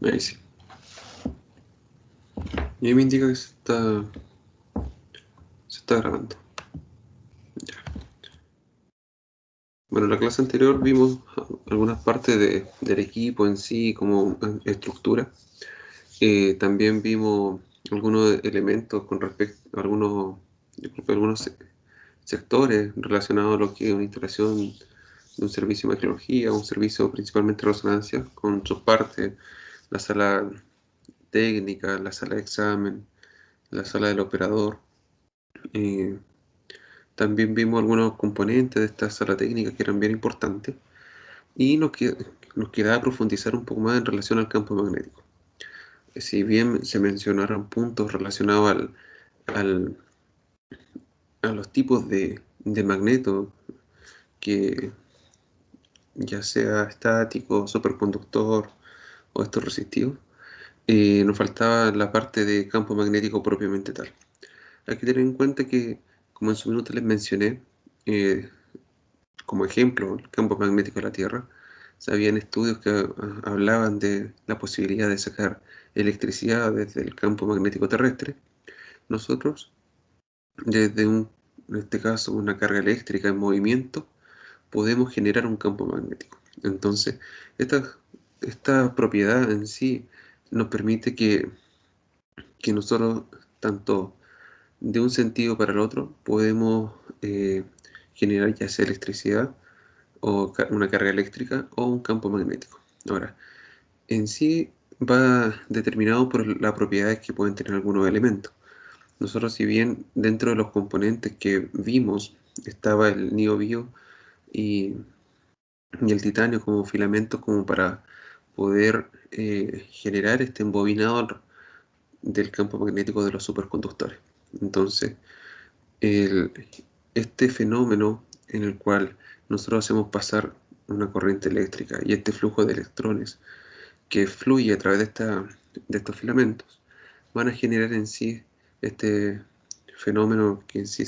Ahí sí. Y ahí me indica que se está grabando. Ya. Bueno, en la clase anterior vimos algunas partes del equipo en sí, como estructura. También vimos algunos elementos con respecto a algunos, yo creo que algunos sectores relacionados a lo que es una instalación de un servicio de metrología, un servicio principalmente de resonancia, con sus partes, la sala técnica, la sala de examen, la sala del operador. Eh, También vimos algunos componentes de esta sala técnica que eran bien importantes y nos quedaba profundizar un poco más en relación al campo magnético. Si bien se mencionaron puntos relacionados al- a los tipos de magneto, que ya sea estático, superconductor o estos resistivos, nos faltaba la parte de campo magnético propiamente tal. Hay que tener en cuenta que, como en su minuto les mencioné, eh, como ejemplo, el campo magnético de la Tierra, se habían estudios que hablaban de la posibilidad de sacar electricidad desde el campo magnético terrestre. Nosotros, desde en este caso, una carga eléctrica en movimiento, podemos generar un campo magnético. Entonces, esta, esta propiedad en sí nos permite que nosotros, tanto de un sentido para el otro, podemos generar ya sea electricidad o una carga eléctrica o un campo magnético. Ahora, en sí va determinado por las propiedades que pueden tener algunos elementos. Nosotros, si bien dentro de los componentes que vimos estaba el niobio y, y el titanio como filamentos como para poder generar este embobinador del campo magnético de los superconductores. Entonces, el- este fenómeno en el cual nosotros hacemos pasar una corriente eléctrica y este flujo de electrones que fluye a través de estos filamentos van a generar en sí este fenómeno que en sí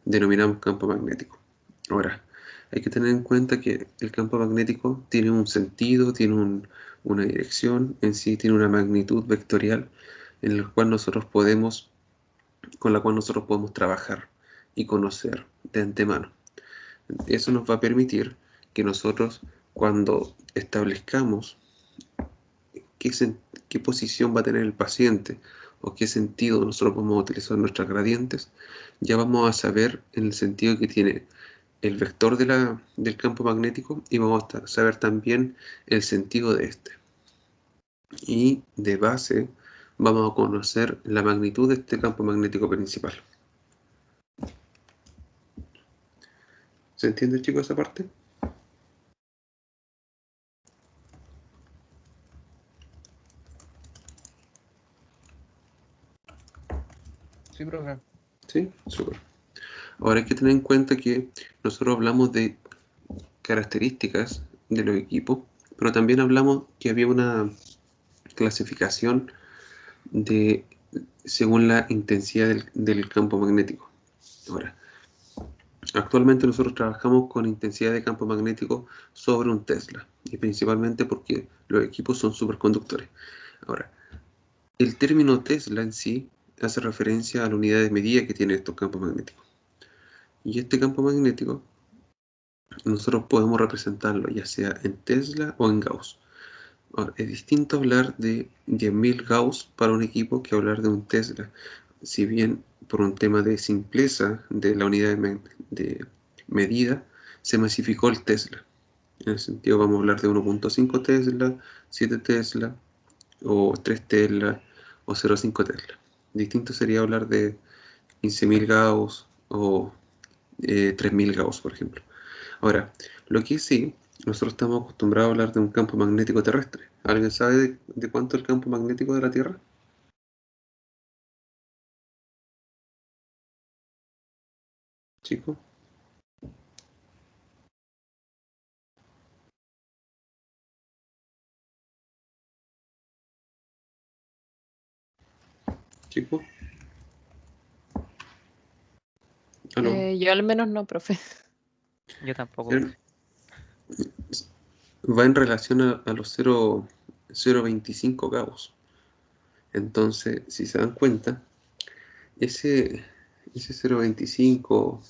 denominamos campo magnético. Ahora, hay que tener en cuenta que el campo magnético tiene un sentido, tiene una dirección, en sí tiene una magnitud vectorial en la cual nosotros podemos, con la cual nosotros podemos trabajar y conocer de antemano. Eso nos va a permitir que nosotros, cuando establezcamos qué, qué posición va a tener el paciente o qué sentido nosotros vamos a utilizar nuestras gradientes, ya vamos a saber en el sentido que tiene el vector del campo magnético y vamos a saber también el sentido de este. Y de base vamos a conocer la magnitud de este campo magnético principal. ¿Se entiende, chicos, esa parte? Sí, profe. Sí, súper. Ahora hay que tener en cuenta que nosotros hablamos de características de los equipos, pero también hablamos que había una clasificación de según la intensidad del campo magnético. Ahora, actualmente nosotros trabajamos con intensidad de campo magnético sobre un Tesla, y principalmente porque los equipos son superconductores. Ahora, el término Tesla en sí hace referencia a la unidad de medida que tiene estos campos magnéticos. Y este campo magnético nosotros podemos representarlo ya sea en Tesla o en Gauss. Ahora, es distinto hablar de 10.000 Gauss para un equipo que hablar de un Tesla. Si bien por un tema de simpleza de la unidad de medida, se masificó el Tesla. En el sentido, vamos a hablar de 1.5 Tesla, 7 Tesla, o 3 Tesla, o 0.5 Tesla. Distinto sería hablar de 15.000 Gauss o 3.000 Gauss, por ejemplo. Ahora, lo que sí, nosotros estamos acostumbrados a hablar de un campo magnético terrestre. ¿Alguien sabe de cuánto es el campo magnético de la Tierra? Chico, chico, aló. Yo al menos no, profe. Yo tampoco, Eh, profe. Va en relación a los 0,25 Gauss. Entonces, si se dan cuenta, ese 0,25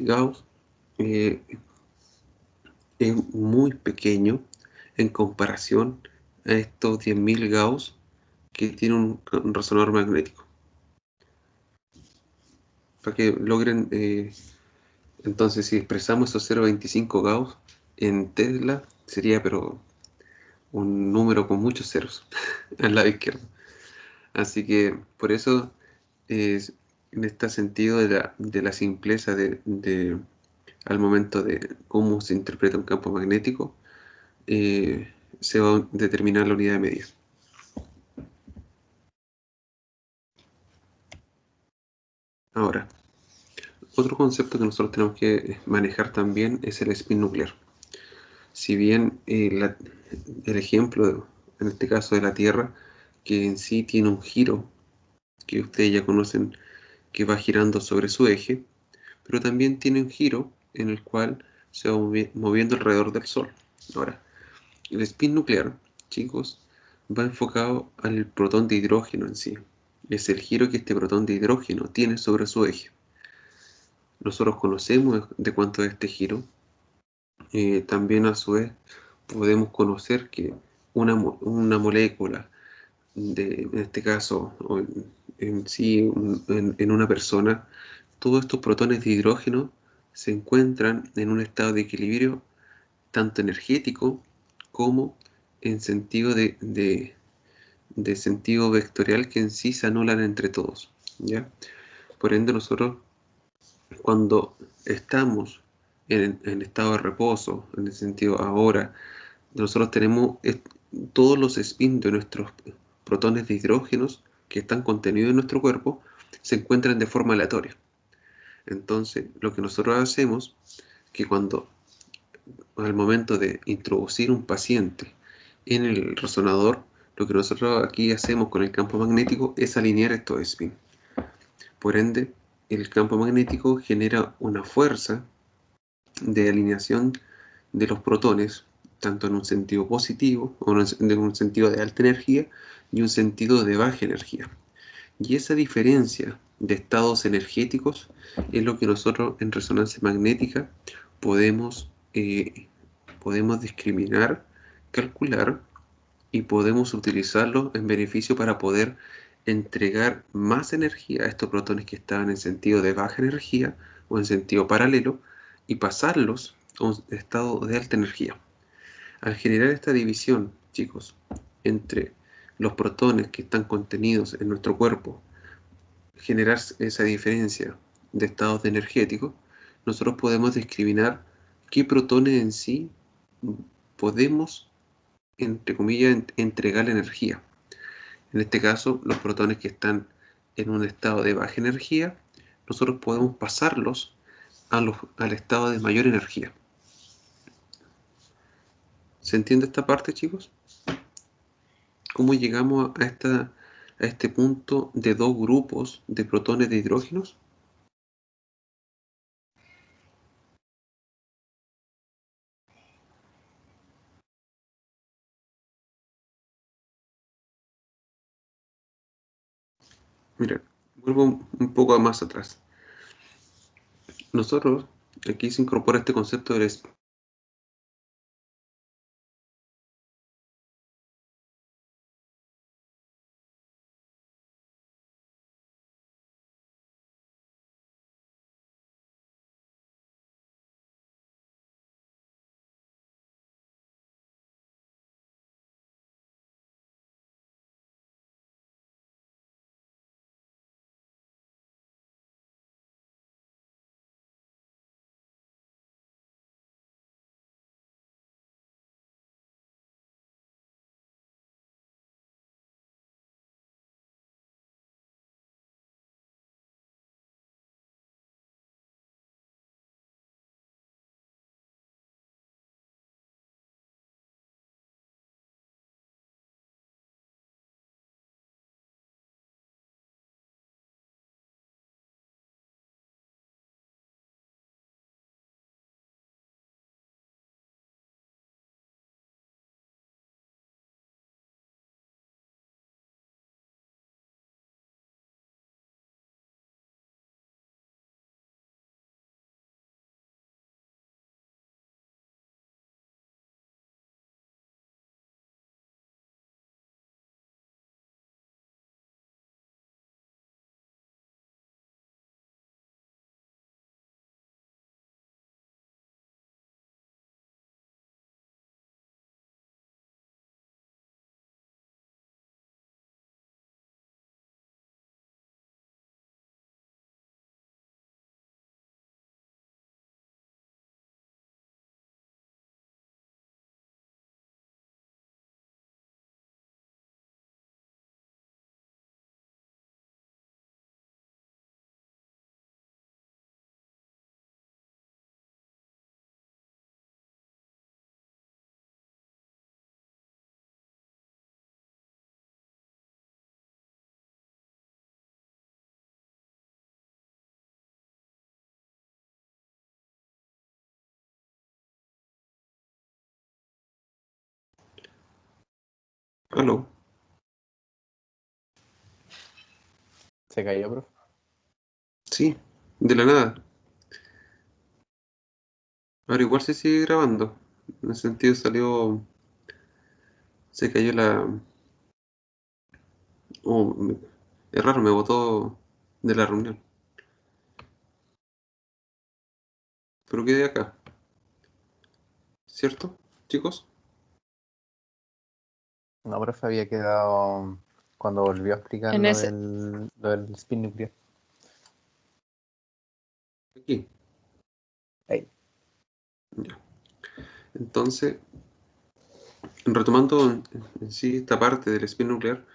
Gauss eh, es muy pequeño en comparación a estos 10.000 Gauss que tiene un resonador magnético. Para que logren, entonces si expresamos esos 0,25 Gauss en Tesla, sería pero un número con muchos ceros al lado izquierdo. Así que por eso en este sentido de la simpleza al momento de cómo se interpreta un campo magnético, se va a determinar la unidad de medida. Ahora, otro concepto que nosotros tenemos que manejar también es el spin nuclear. Si bien el ejemplo, en este caso de la Tierra, que en sí tiene un giro, que ustedes ya conocen, que va girando sobre su eje, pero también tiene un giro en el cual se va moviendo alrededor del Sol. Ahora, el spin nuclear, chicos, va enfocado al protón de hidrógeno en sí. Es el giro que este protón de hidrógeno tiene sobre su eje. Nosotros conocemos de cuánto es este giro. También a su vez podemos conocer que una molécula, en este caso, o en sí, en una persona, todos estos protones de hidrógeno se encuentran en un estado de equilibrio tanto energético como en sentido de sentido vectorial, que en sí se anulan entre todos, ¿ya? Por ende, nosotros cuando estamos en estado de reposo, en el sentido ahora, nosotros tenemos todos los spins de nuestros protones de hidrógenos que están contenidos en nuestro cuerpo se encuentran de forma aleatoria. Entonces, lo que nosotros hacemos, que cuando al momento de introducir un paciente en el resonador, lo que nosotros aquí hacemos con el campo magnético es alinear estos spins. Por ende, el campo magnético genera una fuerza de alineación de los protones, tanto en un sentido positivo, o en un sentido de alta energía, y un sentido de baja energía. Y esa diferencia de estados energéticos es lo que nosotros en resonancia magnética podemos, podemos discriminar, calcular y podemos utilizarlo en beneficio para poder entregar más energía a estos protones que estaban en sentido de baja energía o en sentido paralelo y pasarlos a un estado de alta energía. Al generar esta división, chicos, entre los protones que están contenidos en nuestro cuerpo, generar esa diferencia de estados energéticos, nosotros podemos discriminar qué protones en sí podemos, entre comillas, entregar energía. En este caso, los protones que están en un estado de baja energía, nosotros podemos pasarlos al estado de mayor energía. ¿Se entiende esta parte, chicos? ¿Cómo llegamos a este punto de dos grupos de protones de hidrógenos? Mira, vuelvo un poco más atrás. Nosotros, aquí se incorpora este concepto del Aló. ¿Se cayó, profe? Sí, de la nada. Ahora igual se sigue grabando. En ese sentido salió. Se cayó la. Oh, es raro, me botó de la reunión. Pero quedé acá. ¿Cierto, chicos? No, profe, había quedado cuando volvió a explicar En ese, lo del spin nuclear. Aquí. Ahí. Ya. Entonces, retomando en sí esta parte del spin nuclear,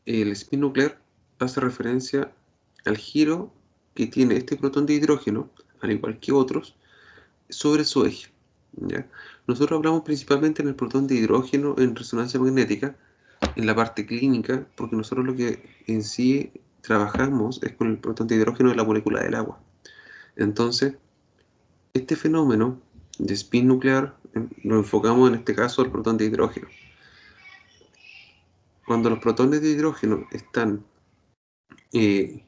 el spin nuclear hace referencia al giro que tiene este protón de hidrógeno, al igual que otros, sobre su eje. ¿Ya? Nosotros hablamos principalmente en el protón de hidrógeno en resonancia magnética, en la parte clínica, porque nosotros lo que en sí trabajamos es con el protón de hidrógeno de la molécula del agua. Entonces, este fenómeno de spin nuclear lo enfocamos en este caso al protón de hidrógeno. Cuando los protones de hidrógeno están, eh,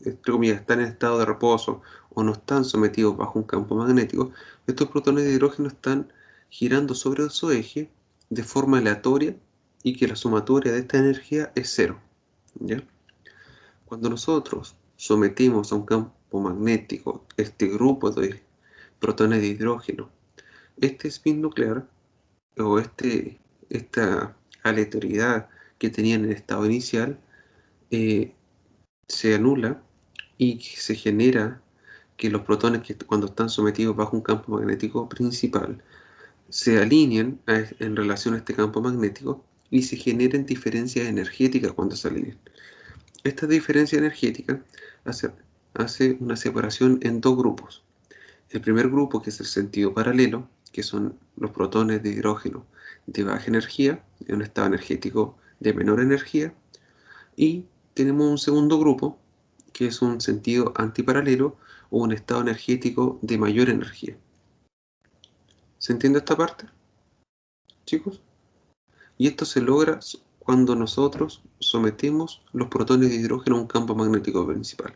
entre comillas, están en estado de reposo o no están sometidos bajo un campo magnético, estos protones de hidrógeno están girando sobre su eje de forma aleatoria y que la sumatoria de esta energía es cero. ¿Ya? Cuando nosotros sometimos a un campo magnético este grupo de protones de hidrógeno, este spin nuclear o esta aleatoriedad que tenía en el estado inicial eh, se anula y se genera que los protones que cuando están sometidos bajo un campo magnético principal se alineen en relación a este campo magnético y se generen diferencias energéticas cuando se alinean. Esta diferencia energética hace, hace una separación en dos grupos. El primer grupo, que es el sentido paralelo, que son los protones de hidrógeno de baja energía, en un estado energético de menor energía, y tenemos un segundo grupo, que es un sentido antiparalelo o un estado energético de mayor energía. ¿Se entiende esta parte, chicos? Y esto se logra cuando nosotros sometemos los protones de hidrógeno a un campo magnético principal.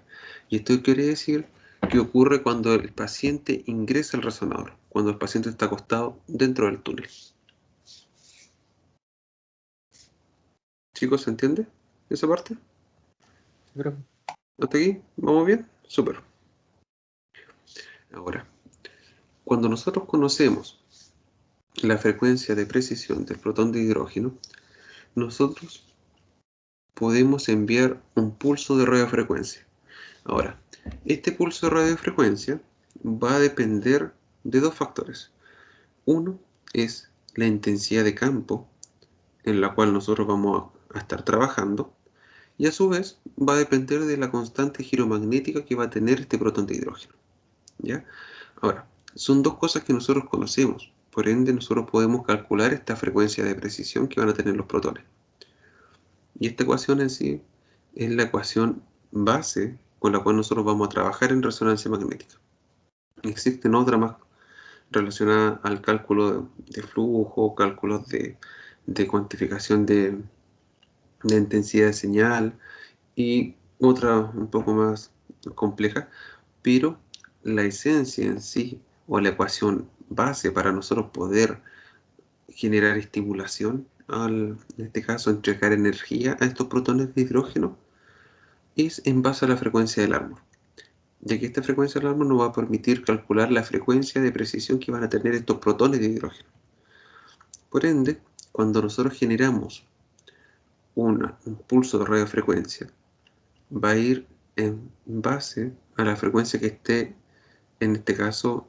Y esto quiere decir que ocurre cuando el paciente ingresa al resonador, cuando el paciente está acostado dentro del túnel. Chicos, ¿se entiende esa parte? Sí, profe. ¿Hasta aquí? ¿Vamos bien? Súper. Ahora, cuando nosotros conocemos la frecuencia de precisión del protón de hidrógeno, nosotros podemos enviar un pulso de radiofrecuencia. Ahora, este pulso de radiofrecuencia va a depender de dos factores. Uno es la intensidad de campo en la cual nosotros vamos a estar trabajando y a su vez va a depender de la constante giromagnética que va a tener este protón de hidrógeno. ¿Ya? Ahora, son dos cosas que nosotros conocemos, por ende nosotros podemos calcular esta frecuencia de precisión que van a tener los protones. Y esta ecuación en sí es la ecuación base con la cual nosotros vamos a trabajar en resonancia magnética. Existen otras más relacionadas al cálculo de flujo, cálculos de cuantificación de intensidad de señal y otra un poco más compleja, pero la esencia en sí o la ecuación base para nosotros poder generar estimulación, en este caso entregar energía a estos protones de hidrógeno, es en base a la frecuencia del árbol, ya que esta frecuencia del árbol nos va a permitir calcular la frecuencia de precisión que van a tener estos protones de hidrógeno. Por ende, cuando nosotros generamos un pulso de radiofrecuencia, va a ir en base a la frecuencia que esté, en este caso,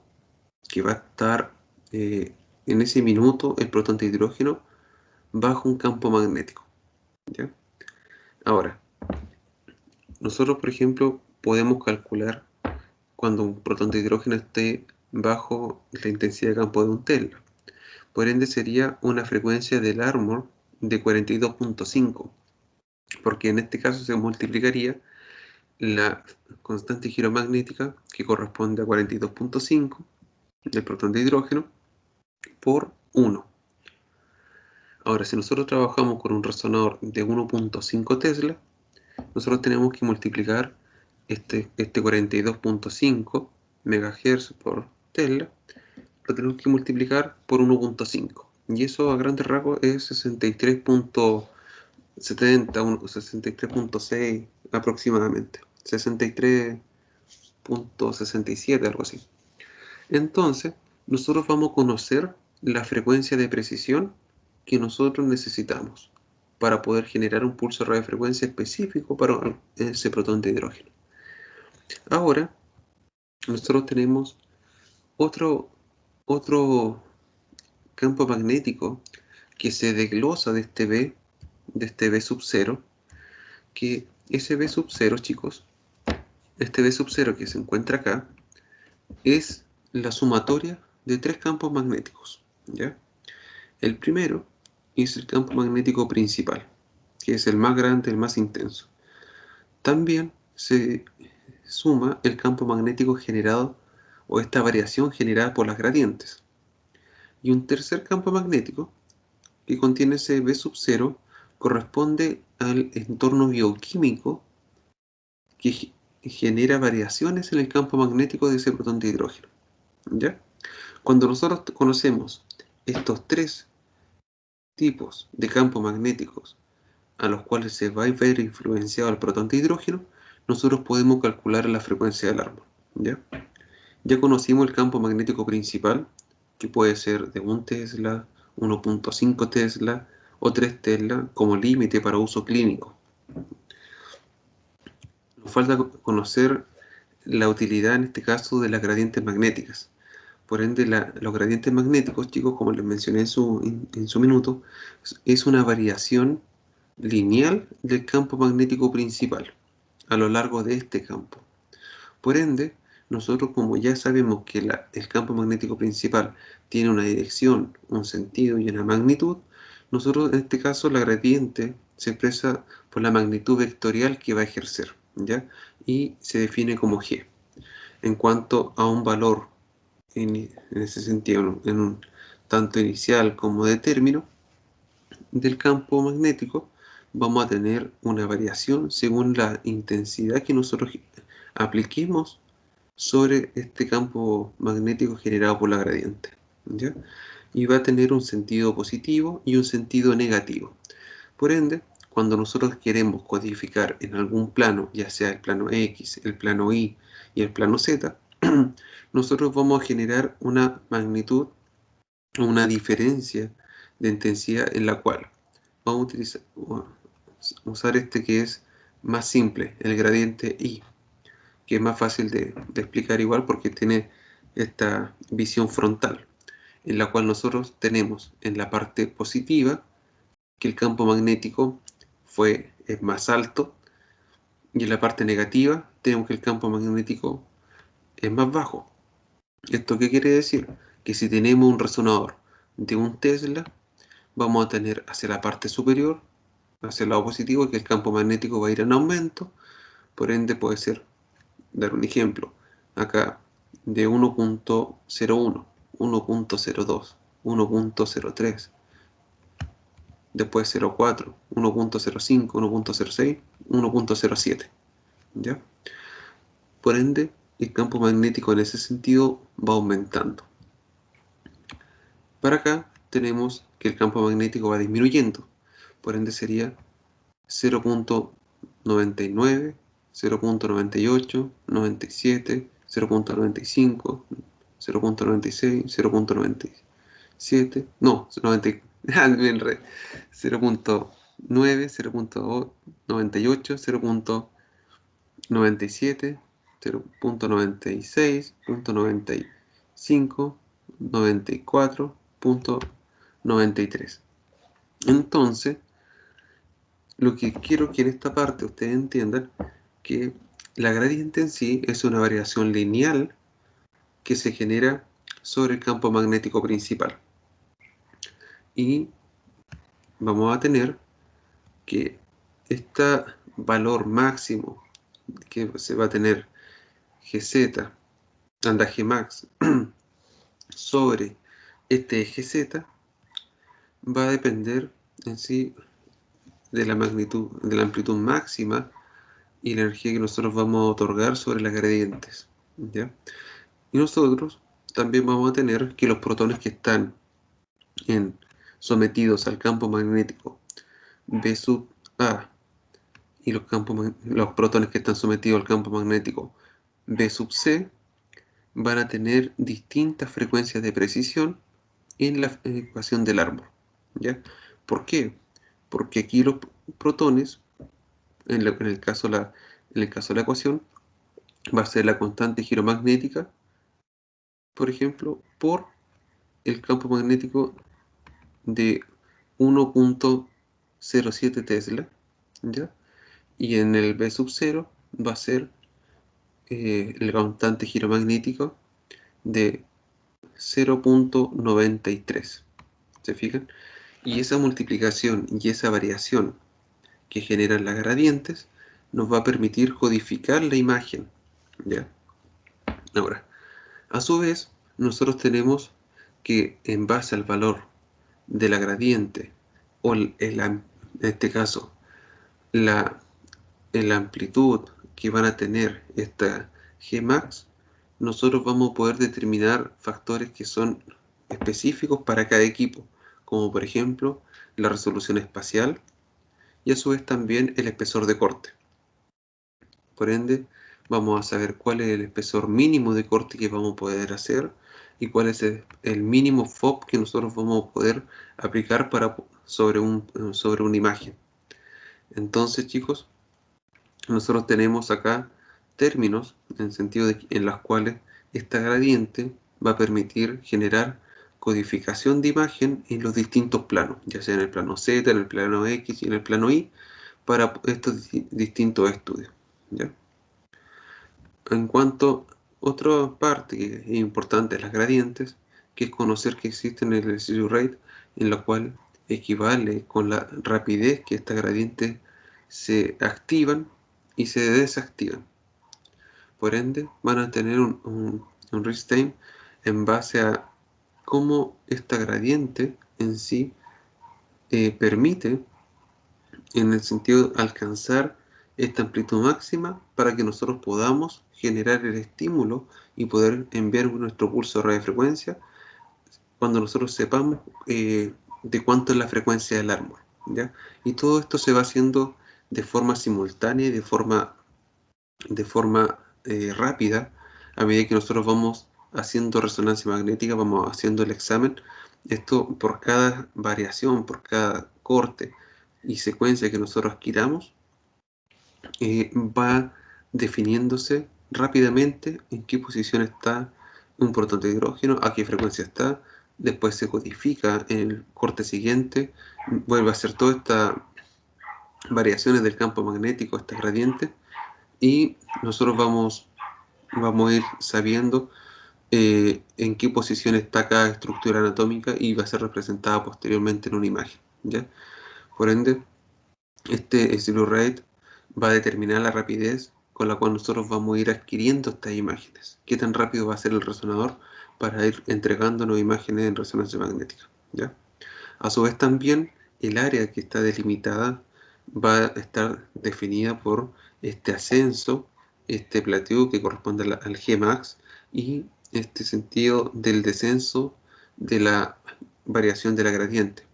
que va a estar en ese minuto el protón de hidrógeno bajo un campo magnético. ¿Ya? Ahora, nosotros, por ejemplo, podemos calcular cuando un protón de hidrógeno esté bajo la intensidad de campo de un Tesla. Por ende, sería una frecuencia del Armor de 42.5, porque en este caso se multiplicaría la constante giromagnética, que corresponde a 42.5 del protón de hidrógeno, por 1. Ahora, si nosotros trabajamos con un resonador de 1.5 Tesla, nosotros tenemos que multiplicar este 42.5 MHz por Tesla, lo tenemos que multiplicar por 1.5. Y eso a grandes rasgos es 63.70, 63.6 aproximadamente. 63.67, algo así. Entonces, nosotros vamos a conocer la frecuencia de precisión que nosotros necesitamos para poder generar un pulso de radiofrecuencia específico para ese protón de hidrógeno. Ahora, nosotros tenemos otro campo magnético que se desglosa de este B sub 0, que ese B sub 0, chicos, este B sub 0 que se encuentra acá, es la sumatoria de tres campos magnéticos, ¿ya? El primero es el campo magnético principal, que es el más grande, el más intenso. También se suma el campo magnético generado o esta variación generada por las gradientes. Y un tercer campo magnético que contiene ese B sub 0 corresponde al entorno bioquímico que genera variaciones en el campo magnético de ese protón de hidrógeno, ¿ya? Cuando nosotros conocemos estos tres tipos de campos magnéticos a los cuales se va a ver influenciado el protón de hidrógeno, nosotros podemos calcular la frecuencia del árbol, ¿ya? Ya conocimos el campo magnético principal, que puede ser de 1 Tesla, 1.5 Tesla o 3 Tesla como límite para uso clínico. Nos falta conocer la utilidad en este caso de las gradientes magnéticas. Por ende, los gradientes magnéticos, chicos, como les mencioné en su minuto, es una variación lineal del campo magnético principal a lo largo de este campo. Por ende, nosotros como ya sabemos que el campo magnético principal tiene una dirección, un sentido y una magnitud, nosotros en este caso la gradiente se expresa por la magnitud vectorial que va a ejercer, ¿ya? Y se define como G. En cuanto a un valor en ese sentido, en un tanto inicial como de término del campo magnético, vamos a tener una variación según la intensidad que nosotros apliquemos sobre este campo magnético generado por la gradiente, ¿ya? Y va a tener un sentido positivo y un sentido negativo. Por ende, cuando nosotros queremos codificar en algún plano, ya sea el plano X, el plano Y y el plano Z, nosotros vamos a generar una magnitud, una diferencia de intensidad en la cual vamos a usar este que es más simple, el gradiente Y, que es más fácil de explicar igual porque tiene esta visión frontal, en la cual nosotros tenemos en la parte positiva que el campo magnético es más alto, y en la parte negativa tenemos que el campo magnético es más bajo. ¿Esto qué quiere decir? Que si tenemos un resonador de 1 Tesla, vamos a tener hacia la parte superior, hacia el lado positivo, que el campo magnético va a ir en aumento. Por ende puede ser, dar un ejemplo, acá de 1.01, 1.02, 1.03, después 0.4, 1.05, 1.06, 1.07, ¿ya? Por ende, el campo magnético en ese sentido va aumentando. Para acá tenemos que el campo magnético va disminuyendo, por ende sería 0.99, 0.98, 97, 0.95, 0.96, 0.97, no, 90, bien re, 0.9, 0.98, 0.97, 0.96, 0.95, 94.93. Entonces, lo que quiero que en esta parte ustedes entiendan que la gradiente en sí es una variación lineal que se genera sobre el campo magnético principal. Y vamos a tener que este valor máximo que se va a tener GZ, anda Gmax, sobre este eje Z, va a depender en sí de la magnitud, de la amplitud máxima y la energía que nosotros vamos a otorgar sobre las gradientes, ¿ya? Y nosotros también vamos a tener que los protones que están sometidos al campo magnético B sub A y los protones que están sometidos al campo magnético B sub C van a tener distintas frecuencias de precisión en la ecuación del árbol, ¿ya? ¿Por qué? Porque aquí los protones, en el caso de la ecuación, va a ser la constante giromagnética, por ejemplo, por el campo magnético de 1,07 Tesla, ¿ya? Y en el B sub 0 va a ser el constante giromagnético de 0,93. ¿Se fijan? Y esa multiplicación y esa variación que generan las gradientes nos va a permitir codificar la imagen, ¿ya? Ahora, a su vez, nosotros tenemos que en base al valor de la gradiente o en este caso la, la amplitud que van a tener esta Gmax, nosotros vamos a poder determinar factores que son específicos para cada equipo, como por ejemplo la resolución espacial y a su vez también el espesor de corte. Por ende, vamos a saber cuál es el espesor mínimo de corte que vamos a poder hacer y cuál es el mínimo FOB que nosotros vamos a poder aplicar sobre una imagen. Entonces, chicos, nosotros tenemos acá términos en el sentido en los cuales esta gradiente va a permitir generar codificación de imagen en los distintos planos, ya sea en el plano Z, en el plano X y en el plano Y, para estos distintos estudios, ¿ya? En cuanto a otra parte que es importante, las gradientes, que es conocer que existen el slew rate, en la cual equivale con la rapidez que estas gradientes se activan y se desactivan. Por ende, van a tener un reach time en base a cómo esta gradiente en sí permite, en el sentido de alcanzar esta amplitud máxima para que nosotros podamos generar el estímulo y poder enviar nuestro pulso de radiofrecuencia cuando nosotros sepamos de cuánto es la frecuencia del árbol, ¿ya? Y todo esto se va haciendo de forma simultánea y de forma rápida a medida que nosotros vamos haciendo resonancia magnética, vamos haciendo el examen. Esto por cada variación, por cada corte y secuencia que nosotros adquiramos, va definiéndose rápidamente en qué posición está un protón de hidrógeno, a qué frecuencia está, después se codifica en el corte siguiente, vuelve a hacer todas estas variaciones del campo magnético, estas gradientes, y nosotros vamos a ir sabiendo en qué posición está cada estructura anatómica y va a ser representada posteriormente en una imagen, ¿ya? Por ende, este slew rate va a determinar la rapidez con la cual nosotros vamos a ir adquiriendo estas imágenes. Qué tan rápido va a ser el resonador para ir entregándonos imágenes en resonancia magnética, ¿ya? A su vez también el área que está delimitada va a estar definida por este ascenso, este plateo que corresponde al Gmax y este sentido del descenso de la variación de la gradiente.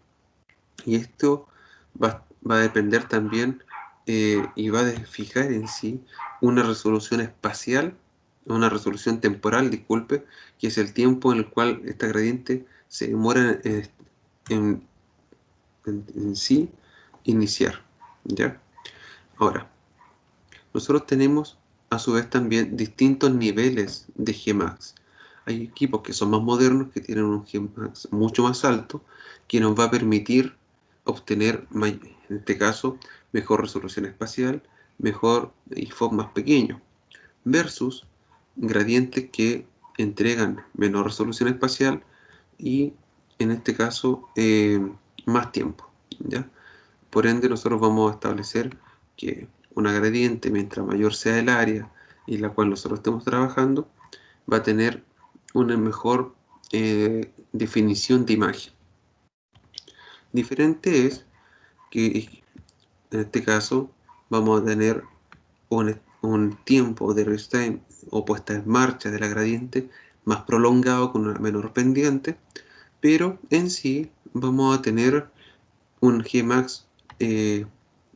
Y esto va a depender también y va a fijar en sí una resolución espacial, una resolución temporal, disculpe, que es el tiempo en el cual esta gradiente se demora en, en sí iniciar, ¿ya? Ahora, nosotros tenemos a su vez también distintos niveles de Gmax. Hay equipos que son más modernos, que tienen un Gmax mucho más alto, que nos va a permitir obtener, en este caso, mejor resolución espacial, mejor y FOV más pequeño, versus gradientes que entregan menor resolución espacial y, en este caso, más tiempo, ¿ya? Por ende, nosotros vamos a establecer que una gradiente, mientras mayor sea el área en la cual nosotros estemos trabajando, va a tener una mejor definición de imagen. Diferente es que en este caso vamos a tener un tiempo de rest time o puesta en marcha de la gradiente más prolongado con una menor pendiente, pero en sí vamos a tener un Gmax, en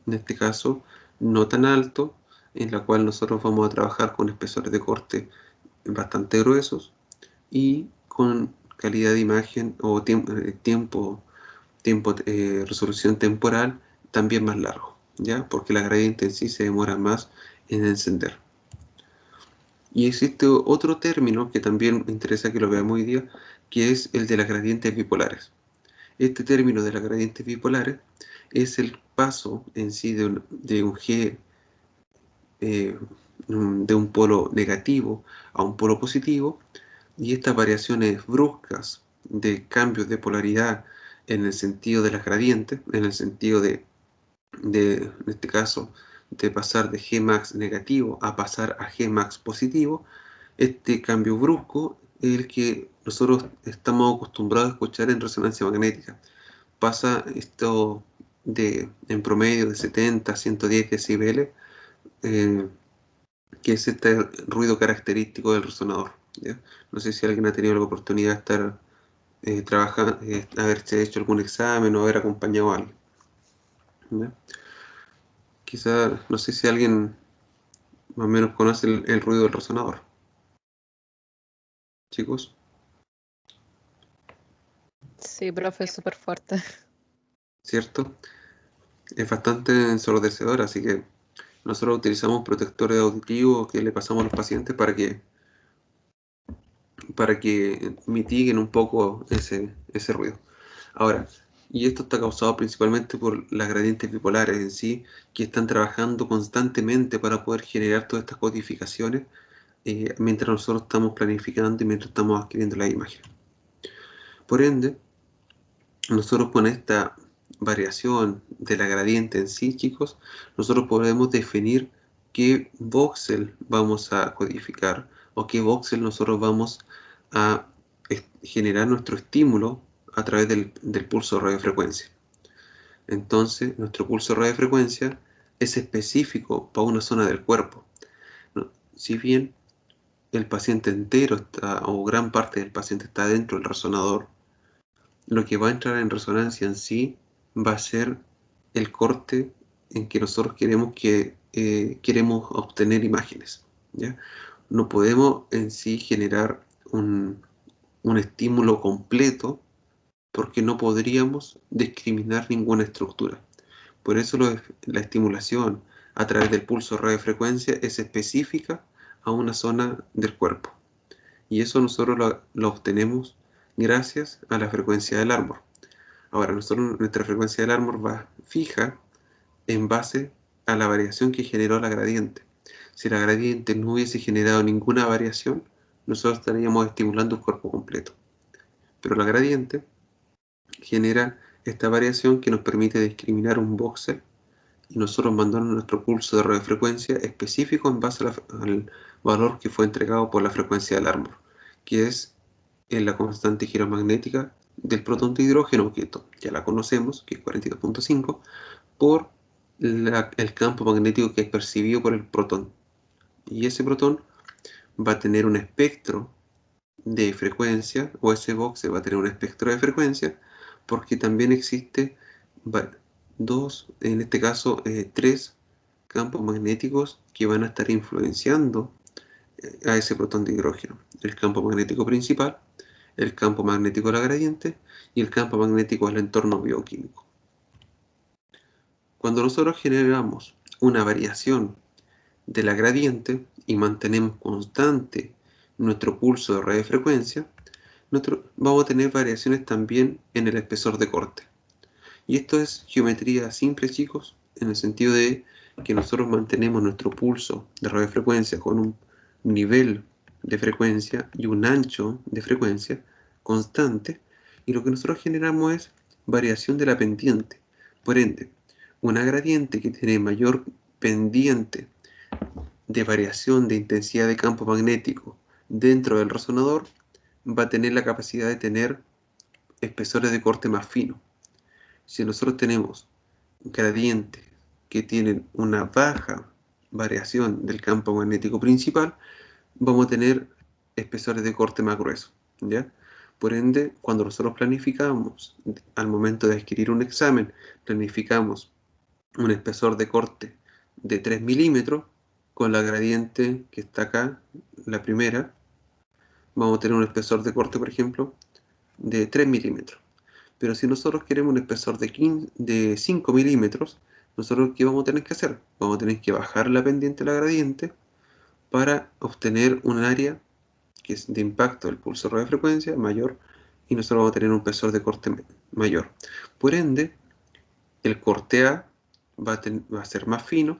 este caso, no tan alto, en la cual nosotros vamos a trabajar con espesores de corte bastante gruesos y con calidad de imagen o resolución temporal también más largo, ¿ya? Porque la gradiente en sí se demora más en encender. Y existe otro término que también me interesa que lo veamos hoy día, que es el de las gradientes bipolares. Este término de las gradientes bipolares es el paso en sí de un G, de un polo negativo a un polo positivo, y estas variaciones bruscas de cambios de polaridad en el sentido de las gradientes, en el sentido en este caso, de pasar de Gmax negativo a pasar a Gmax positivo, este cambio brusco es el que nosotros estamos acostumbrados a escuchar en resonancia magnética. Pasa esto en promedio de 70 a 110 decibeles, eh, que es este ruido característico del resonador, ¿ya? No sé si alguien ha tenido la oportunidad de estar trabajando, haberse hecho algún examen o haber acompañado a alguien, ¿ya? Quizá, no sé si alguien más o menos conoce el ruido del resonador, chicos, Sí, profe, es súper fuerte. ¿cierto? Es bastante ensordecedor, así que nosotros utilizamos protectores auditivos que le pasamos a los pacientes para que mitiguen un poco ese ruido. Ahora, y esto está causado principalmente por las gradientes bipolares en sí, que están trabajando constantemente para poder generar todas estas codificaciones, mientras nosotros estamos planificando y mientras estamos adquiriendo la imagen. Por ende, nosotros con esta variación de la gradiente en sí, chicos, nosotros podemos definir qué voxel vamos a codificar o qué voxel nosotros vamos a generar nuestro estímulo a través del pulso de radiofrecuencia. Entonces, nuestro pulso de radiofrecuencia es específico para una zona del cuerpo, ¿no? Si bien el paciente entero está, o gran parte del paciente está dentro del resonador, lo que va a entrar en resonancia en sí va a ser el corte en que nosotros queremos obtener imágenes, ¿ya? No podemos en sí generar un estímulo completo porque no podríamos discriminar ninguna estructura. Por eso la estimulación a través del pulso radiofrecuencia es específica a una zona del cuerpo. Y eso nosotros lo obtenemos gracias a la frecuencia del árbol. Ahora, nuestra frecuencia del árbol va fija en base a la variación que generó la gradiente. Si la gradiente no hubiese generado ninguna variación, nosotros estaríamos estimulando un cuerpo completo. Pero la gradiente genera esta variación que nos permite discriminar un voxel y nosotros mandamos nuestro pulso de radiofrecuencia específico en base al valor que fue entregado por la frecuencia del árbol, que es en la constante giromagnética del protón de hidrógeno, que ya la conocemos, que es 42.5, por el campo magnético que es percibido por el protón. Y ese protón va a tener un espectro de frecuencia, o ese box va a tener un espectro de frecuencia, porque también existe en este caso, tres campos magnéticos que van a estar influenciando a ese protón de hidrógeno. El campo magnético principal, el campo magnético de la gradiente y el campo magnético del entorno bioquímico. Cuando nosotros generamos una variación de la gradiente y mantenemos constante nuestro pulso de radiofrecuencia, vamos a tener variaciones también en el espesor de corte. Y esto es geometría simple, chicos, en el sentido de que nosotros mantenemos nuestro pulso de radiofrecuencia con un nivel de frecuencia y un ancho de frecuencia constante, y lo que nosotros generamos es variación de la pendiente. Por ende, una gradiente que tiene mayor pendiente de variación de intensidad de campo magnético dentro del resonador va a tener la capacidad de tener espesores de corte más fino. Si nosotros tenemos gradientes que tienen una baja variación del campo magnético principal, vamos a tener espesores de corte más gruesos, ¿ya? Por ende, cuando nosotros planificamos, al momento de adquirir un examen, planificamos un espesor de corte de 3 milímetros, con la gradiente que está acá, la primera, vamos a tener un espesor de corte, por ejemplo, de 3 milímetros. Pero si nosotros queremos un espesor de 5 milímetros, nosotros ¿qué vamos a tener que hacer? Vamos a tener que bajar la pendiente de la gradiente para obtener un área que es de impacto del pulso de radiofrecuencia mayor, y nosotros vamos a tener un espesor de corte mayor. Por ende, el corte A va a ser más fino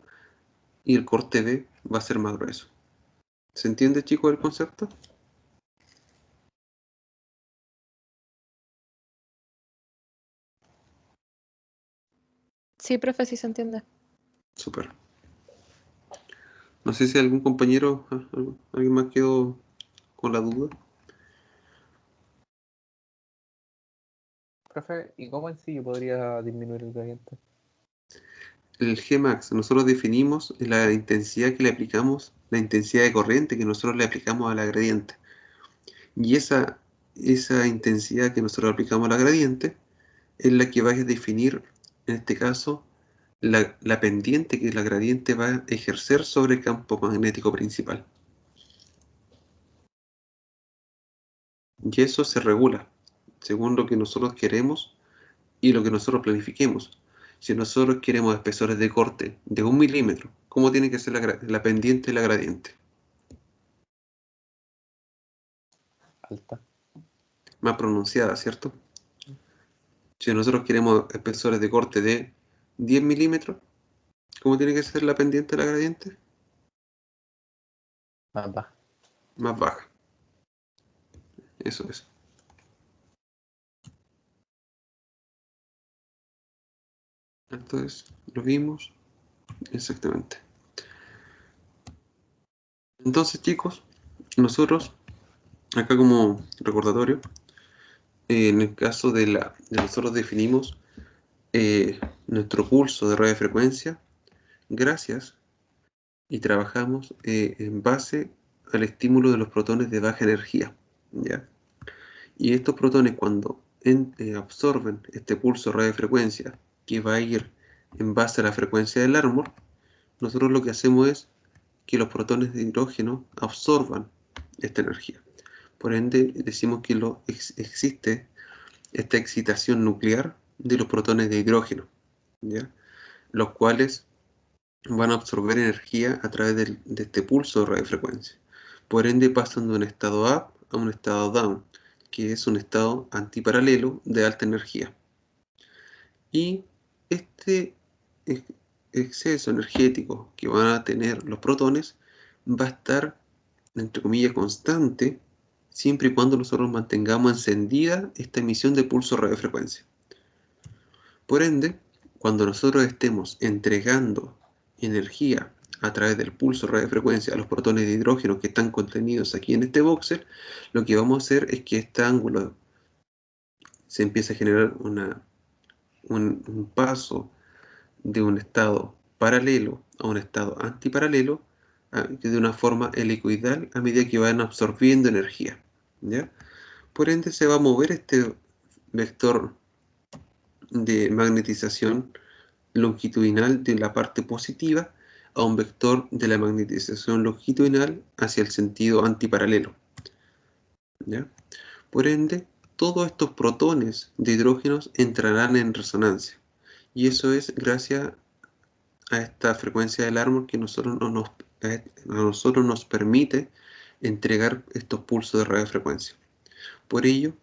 y el corte B va a ser más grueso. ¿Se entiende, chicos, el concepto? Sí, profe, sí se entiende. Súper. No sé si algún compañero, alguien más quedó con la duda. Profe, ¿y cómo en sí yo podría disminuir el gradiente? El Gmax, nosotros definimos la intensidad que le aplicamos, la intensidad de corriente que nosotros le aplicamos a la gradiente. Y esa intensidad que nosotros aplicamos a la gradiente es la que va a definir, en este caso, la pendiente que la gradiente va a ejercer sobre el campo magnético principal. Y eso se regula según lo que nosotros queremos y lo que nosotros planifiquemos. Si nosotros queremos espesores de corte de 1 milímetro, ¿cómo tiene que ser la pendiente y la gradiente? Alta. Más pronunciada, ¿cierto? Si nosotros queremos espesores de corte de 10 milímetros, ¿cómo tiene que ser la pendiente y la gradiente? Más baja. Más baja. Eso es. Entonces, lo vimos exactamente. Entonces, chicos, nosotros, acá como recordatorio, en el caso de nosotros definimos nuestro pulso de radiofrecuencia gracias y trabajamos en base al estímulo de los protones de baja energía, ¿ya? Y estos protones cuando absorben este pulso de radiofrecuencia que va a ir en base a la frecuencia del árbol, nosotros lo que hacemos es que los protones de hidrógeno absorban esta energía. Por ende, decimos que existe esta excitación nuclear de los protones de hidrógeno, ¿ya? Los cuales van a absorber energía a través de este pulso de radiofrecuencia. Por ende, pasan de un estado up a un estado down, que es un estado antiparalelo de alta energía. Y este exceso energético que van a tener los protones va a estar, entre comillas, constante, siempre y cuando nosotros mantengamos encendida esta emisión de pulso radiofrecuencia. Por ende, cuando nosotros estemos entregando energía a través del pulso radiofrecuencia a los protones de hidrógeno que están contenidos aquí en este voxel, lo que vamos a hacer es que este ángulo se empiece a generar un paso de un estado paralelo a un estado antiparalelo, de una forma helicoidal a medida que van absorbiendo energía, ¿ya? Por ende se va a mover este vector de magnetización longitudinal de la parte positiva a un vector de la magnetización longitudinal hacia el sentido antiparalelo, ¿ya? Por ende, todos estos protones de hidrógenos entrarán en resonancia. Y eso es gracias a esta frecuencia del árbol que a nosotros nos permite entregar estos pulsos de radiofrecuencia. Por ello,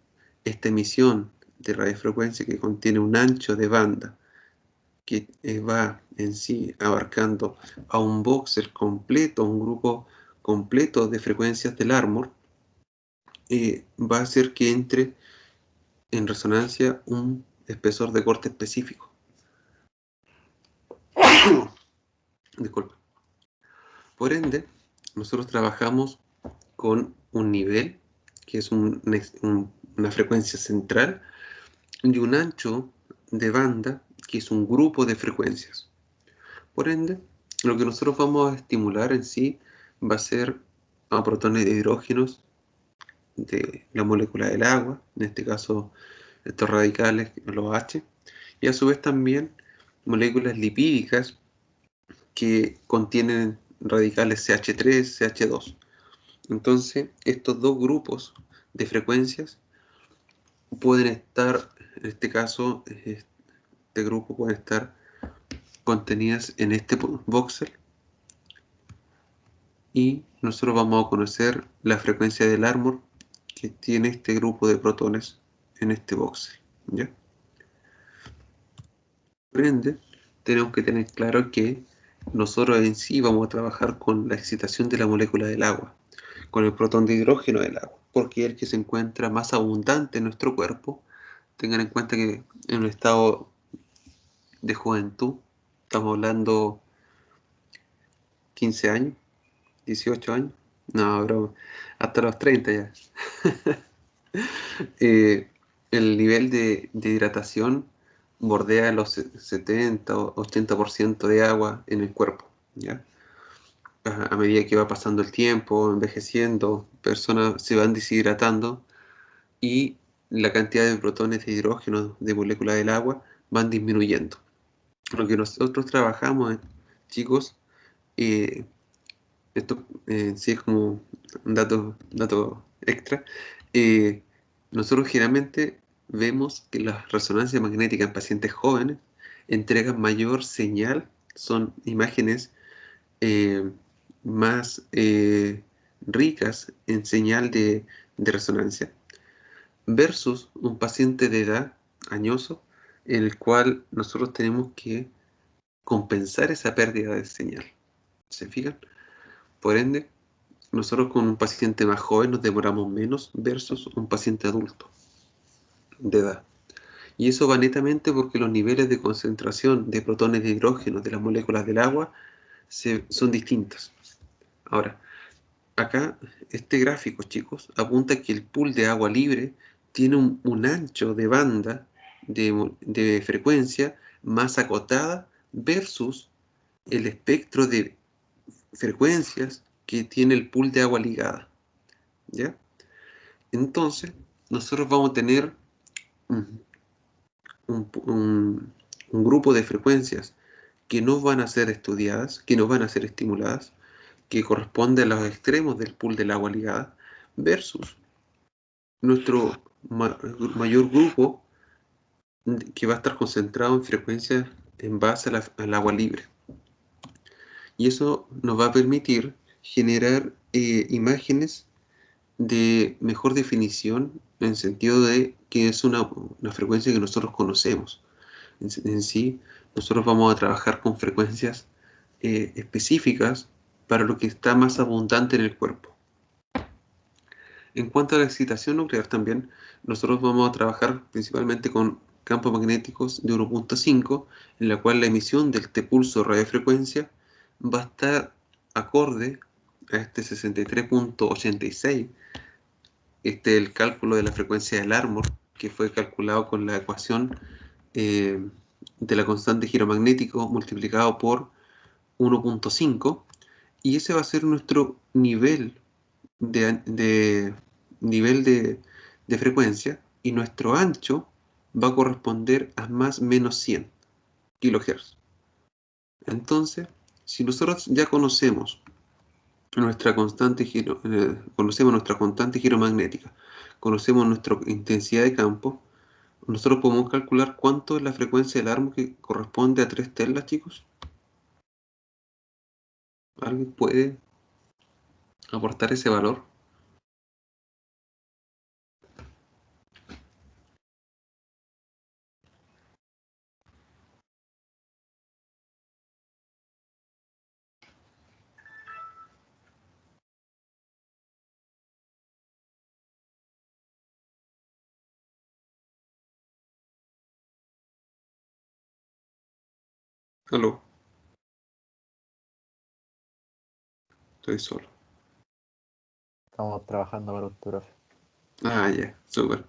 esta emisión de radiofrecuencia que contiene un ancho de banda que va en sí abarcando a un voxel completo, un grupo completo de frecuencias del árbol, va a hacer que entre en resonancia un espesor de corte específico. Disculpa. Por ende, nosotros trabajamos con un nivel, que es una frecuencia central, y un ancho de banda, que es un grupo de frecuencias. Por ende, lo que nosotros vamos a estimular en sí va a ser a protones de hidrógenos de la molécula del agua, en este caso estos radicales, los H, y a su vez también moléculas lipídicas que contienen radicales CH3, CH2. Entonces, estos dos grupos de frecuencias pueden estar, en este caso, este grupo puede estar contenidas en este voxel, y nosotros vamos a conocer la frecuencia del árbol que tiene este grupo de protones en este voxel, ¿ya? Por ende, tenemos que tener claro que nosotros en sí vamos a trabajar con la excitación de la molécula del agua, con el protón de hidrógeno del agua, porque es el que se encuentra más abundante en nuestro cuerpo. Tengan en cuenta que en un estado de juventud, estamos hablando 15 años, 18 años, no, bro, hasta los 30 ya. eh, el nivel de hidratación bordea los 70 o 80% de agua en el cuerpo, ¿ya? A medida que va pasando el tiempo, envejeciendo, personas se van deshidratando y la cantidad de protones de hidrógeno de molécula del agua van disminuyendo. Lo que nosotros trabajamos, chicos, eh, esto sí es como un dato extra. eh, Nosotros generalmente vemos que las resonancias magnéticas en pacientes jóvenes entregan mayor señal, son imágenes eh, más ricas en señal de resonancia, versus un paciente de edad añoso, en el cual nosotros tenemos que compensar esa pérdida de señal. ¿Se fijan? Por ende, nosotros con un paciente más joven nos demoramos menos versus un paciente adulto de edad. Y eso va netamente porque los niveles de concentración de protones de hidrógeno de las moléculas del agua son distintos. Ahora, acá este gráfico, chicos, apunta que el pool de agua libre tiene un ancho de banda de frecuencia más acotada versus el espectro de frecuencias que tiene el pool de agua ligada, ¿ya? Entonces, nosotros vamos a tener un, un- un grupo de frecuencias que no van a ser estudiadas, que no van a ser estimuladas, que corresponde a los extremos del pool del agua ligada, versus nuestro mayor grupo que va a estar concentrado en frecuencias en base al agua libre. Y eso nos va a permitir generar imágenes de mejor definición en el sentido de que es una frecuencia que nosotros conocemos. En sí, nosotros vamos a trabajar con frecuencias específicas para lo que está más abundante en el cuerpo. En cuanto a la excitación nuclear también, nosotros vamos a trabajar principalmente con campos magnéticos de 1.5, en la cual la emisión del T-pulso radiofrecuencia va a estar acorde a este 63.86. Este es el cálculo de la frecuencia del árbol, que fue calculado con la ecuación eh, de la constante de giro magnético multiplicado por 1.5, y ese va a ser nuestro de, nivel de frecuencia, y nuestro ancho va a corresponder a más menos 100 kilohertz. Entonces, si nosotros ya conocemos nuestra constante giro magnética, conocemos nuestra intensidad de campo, nosotros podemos calcular cuánto es la frecuencia del árbol que corresponde a 3 telas, chicos. ¿Alguien puede aportar ese valor? Aló, estoy solo. Estamos trabajando para un profe. Ah, ya, súper.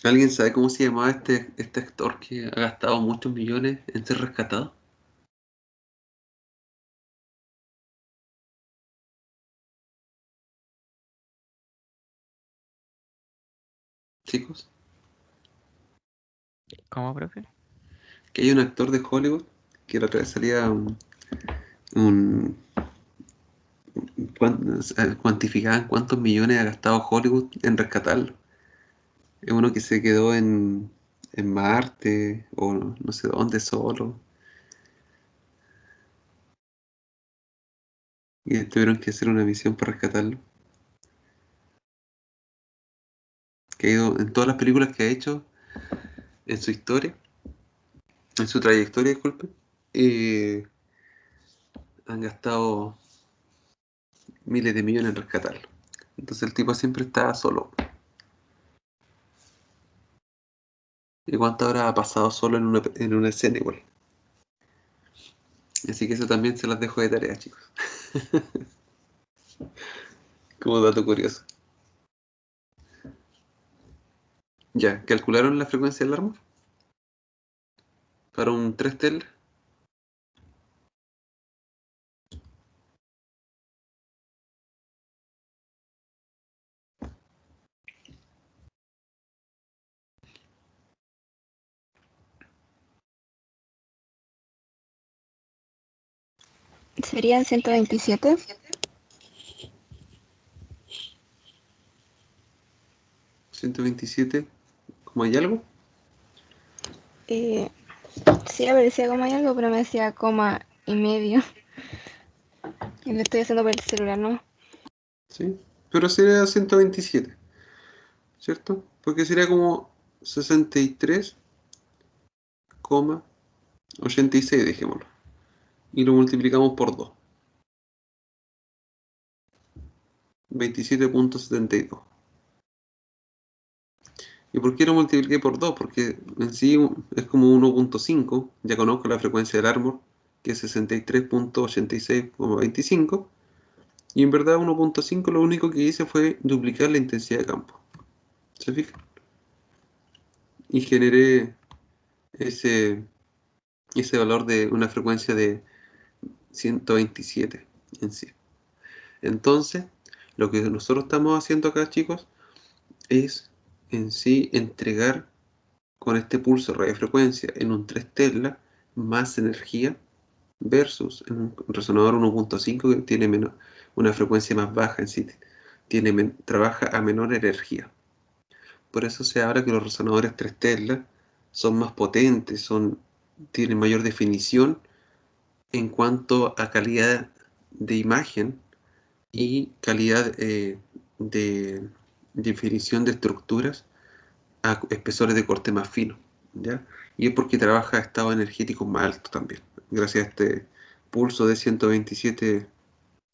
¿Alguien sabe cómo se llamaba este actor que ha gastado muchos millones en ser rescatado? Chicos, ¿Cómo, profe? que hay un actor de Hollywood que la otra vez salía un cuantificaban cuántos millones ha gastado Hollywood en rescatarlo. Es uno que se quedó en Marte o no sé dónde solo. Y tuvieron que hacer una misión para rescatarlo. Que ha ido en todas las películas que ha hecho en su historia, en su trayectoria, disculpe, han gastado miles de millones en rescatarlo. Entonces el tipo siempre está solo. ¿Y cuántas horas ha pasado solo en una escena igual? Así que eso también se las dejo de tarea, chicos. Como dato curioso. Ya, ¿calcularon la frecuencia del árbol? Para un 3 tel. Serían 127. 127, ¿cómo hay algo? Sí, aparecía como hay algo, pero me decía coma y medio. Y lo estoy haciendo por el celular, ¿no? Sí, pero sería 127, ¿cierto? Porque sería como 63,86, dejémoslo. Y lo multiplicamos por 2. 27,72. ¿Y por qué lo multipliqué por 2? Porque en sí es como 1,5. Ya conozco la frecuencia del árbol, que es 63,86,25. Y en verdad 1,5 lo único que hice fue duplicar la intensidad de campo. ¿Se fijan? Y generé ese, ese valor de una frecuencia de 127 en sí. Entonces, lo que nosotros estamos haciendo acá, chicos, es en sí entregar con este pulso de radiofrecuencia en un 3 Tesla más energía versus en un resonador 1,5 que tiene una frecuencia más baja en sí, trabaja a menor energía. Por eso se habla que los resonadores 3 Tesla son más potentes, tienen mayor definición en cuanto a calidad de imagen y calidad de definición de estructuras a espesores de corte más fino, ¿ya? Y es porque trabaja a estado energético más alto también, gracias a este pulso de 127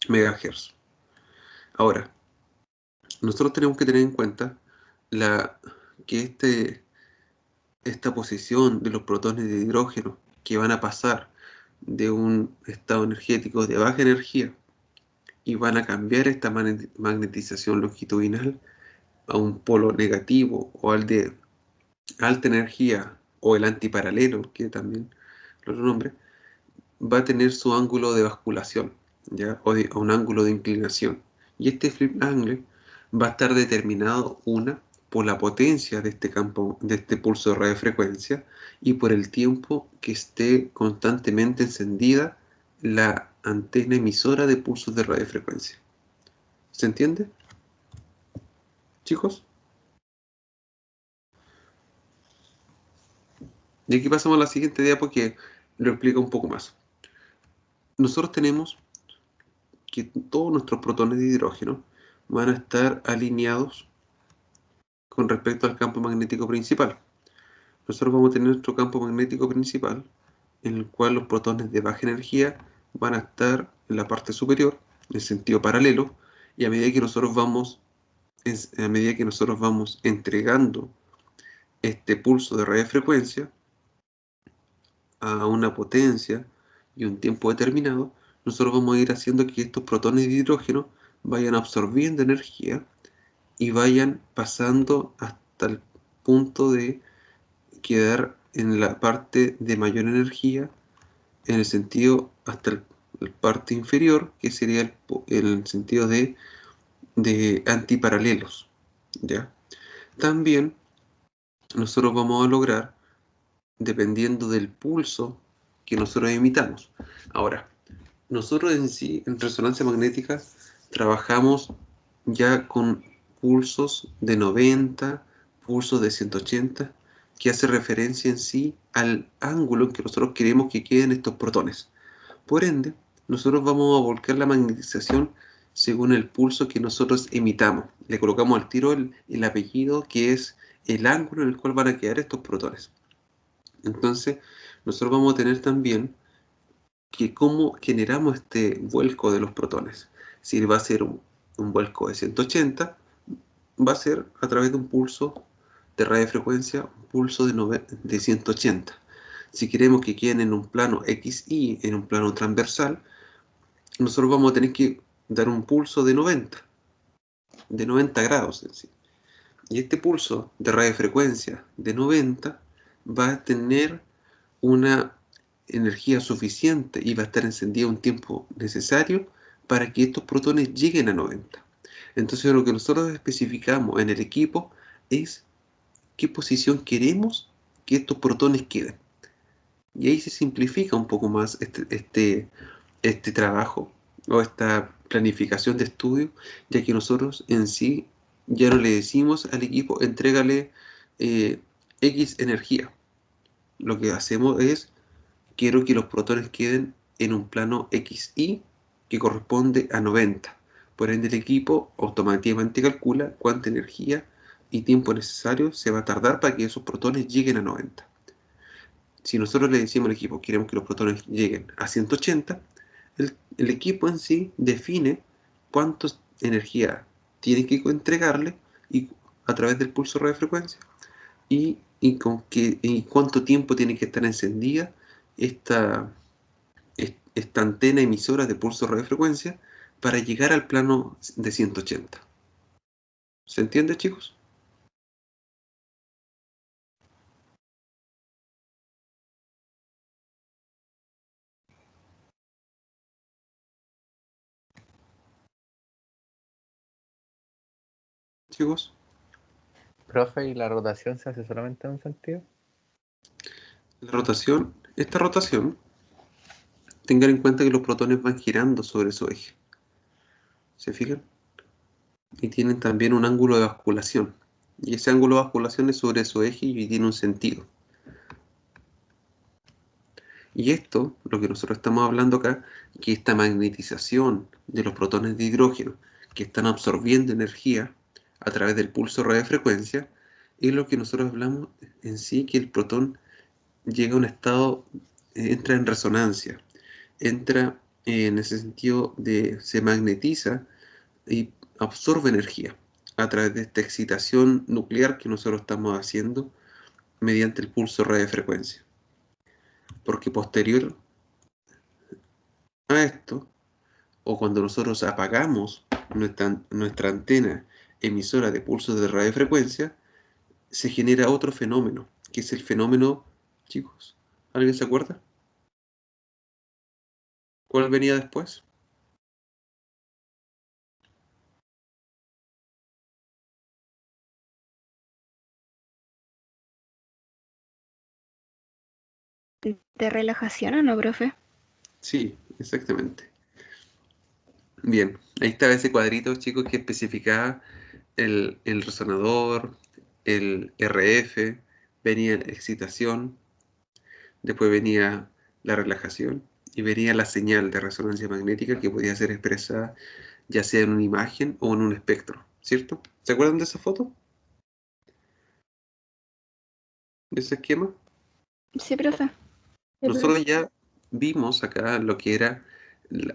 MHz. Ahora, nosotros tenemos que tener en cuenta que esta posición de los protones de hidrógeno que van a pasar de un estado energético de baja energía y van a cambiar esta magnetización longitudinal a un polo negativo o al de alta energía o el antiparalelo, que también lo nombre, va a tener su ángulo de basculación, ¿ya? O un ángulo de inclinación. Y este flip angle va a estar determinado, por la potencia de este campo, de este pulso de radiofrecuencia, y por el tiempo que esté constantemente encendida la antena emisora de pulsos de radiofrecuencia. ¿Se entiende, chicos? Y aquí pasamos a la siguiente diapo que lo explica un poco más. Nosotros tenemos que todos nuestros protones de hidrógeno van a estar alineados con respecto al campo magnético principal. Nosotros vamos a tener nuestro campo magnético principal, en el cual los protones de baja energía van a estar en la parte superior, en sentido paralelo, y a medida que nosotros vamos entregando este pulso de radiofrecuencia a una potencia y un tiempo determinado, nosotros vamos a ir haciendo que estos protones de hidrógeno vayan absorbiendo energía y vayan pasando hasta el punto de quedar en la parte de mayor energía, en el sentido hasta la parte inferior, que sería el sentido de antiparalelos, ¿ya? También nosotros vamos a lograr, dependiendo del pulso que nosotros emitamos. Ahora, nosotros en sí, en resonancia magnética, trabajamos ya con pulsos de 90, pulsos de 180, que hace referencia en sí al ángulo en que nosotros queremos que queden estos protones. Por ende, nosotros vamos a volcar la magnetización según el pulso que nosotros emitamos. Le colocamos al tiro el apellido, que es el ángulo en el cual van a quedar estos protones. Entonces, nosotros vamos a tener también que cómo generamos este vuelco de los protones. Si va a ser un vuelco de 180, va a ser a través de un pulso de radiofrecuencia, un pulso de 180. Si queremos que queden en un plano XY, en un plano transversal, nosotros vamos a tener que dar un pulso de 90 grados en sí. Y este pulso de radiofrecuencia de 90 va a tener una energía suficiente y va a estar encendida un tiempo necesario para que estos protones lleguen a 90. Entonces lo que nosotros especificamos en el equipo es qué posición queremos que estos protones queden. Y ahí se simplifica un poco más este trabajo o esta planificación de estudio, ya que nosotros en sí ya no le decimos al equipo entrégale X energía. Lo que hacemos es quiero que los protones queden en un plano XY que corresponde a 90. Por ende, el equipo automáticamente calcula cuánta energía y tiempo necesario se va a tardar para que esos protones lleguen a 90. Si nosotros le decimos al equipo, queremos que los protones lleguen a 180, el equipo en sí define cuánta energía tiene que entregarle y, a través del pulso de radiofrecuencia y cuánto tiempo tiene que estar encendida esta, esta antena emisora de pulso de radiofrecuencia para llegar al plano de 180. ¿Se entiende, chicos? Chicos, Profe, ¿y la rotación se hace solamente en un sentido? esta rotación, tengan en cuenta que los protones van girando sobre su eje. ¿Se fijan? Y tienen también un ángulo de basculación. Y ese ángulo de basculación es sobre su eje y tiene un sentido. Y esto, lo que nosotros estamos hablando acá, que esta magnetización de los protones de hidrógeno que están absorbiendo energía a través del pulso de radiofrecuencia, es lo que nosotros hablamos en sí, que el protón llega a un estado, entra en resonancia, entra en ese sentido de se magnetiza y absorbe energía a través de esta excitación nuclear que nosotros estamos haciendo mediante el pulso de radiofrecuencia. Porque posterior a esto, o cuando nosotros apagamos nuestra antena emisora de pulsos de radiofrecuencia, se genera otro fenómeno, que es el fenómeno, chicos, ¿alguien se acuerda? ¿Cuál venía después? ¿De relajación o no, profe? Sí, exactamente. Bien, ahí estaba ese cuadrito, chicos, que especificaba el resonador, el RF, venía la excitación, después venía la relajación y venía la señal de resonancia magnética que podía ser expresada ya sea en una imagen o en un espectro, ¿cierto? ¿Se acuerdan de esa foto? ¿De ese esquema? Sí, profe. Nosotros ya vimos acá lo que era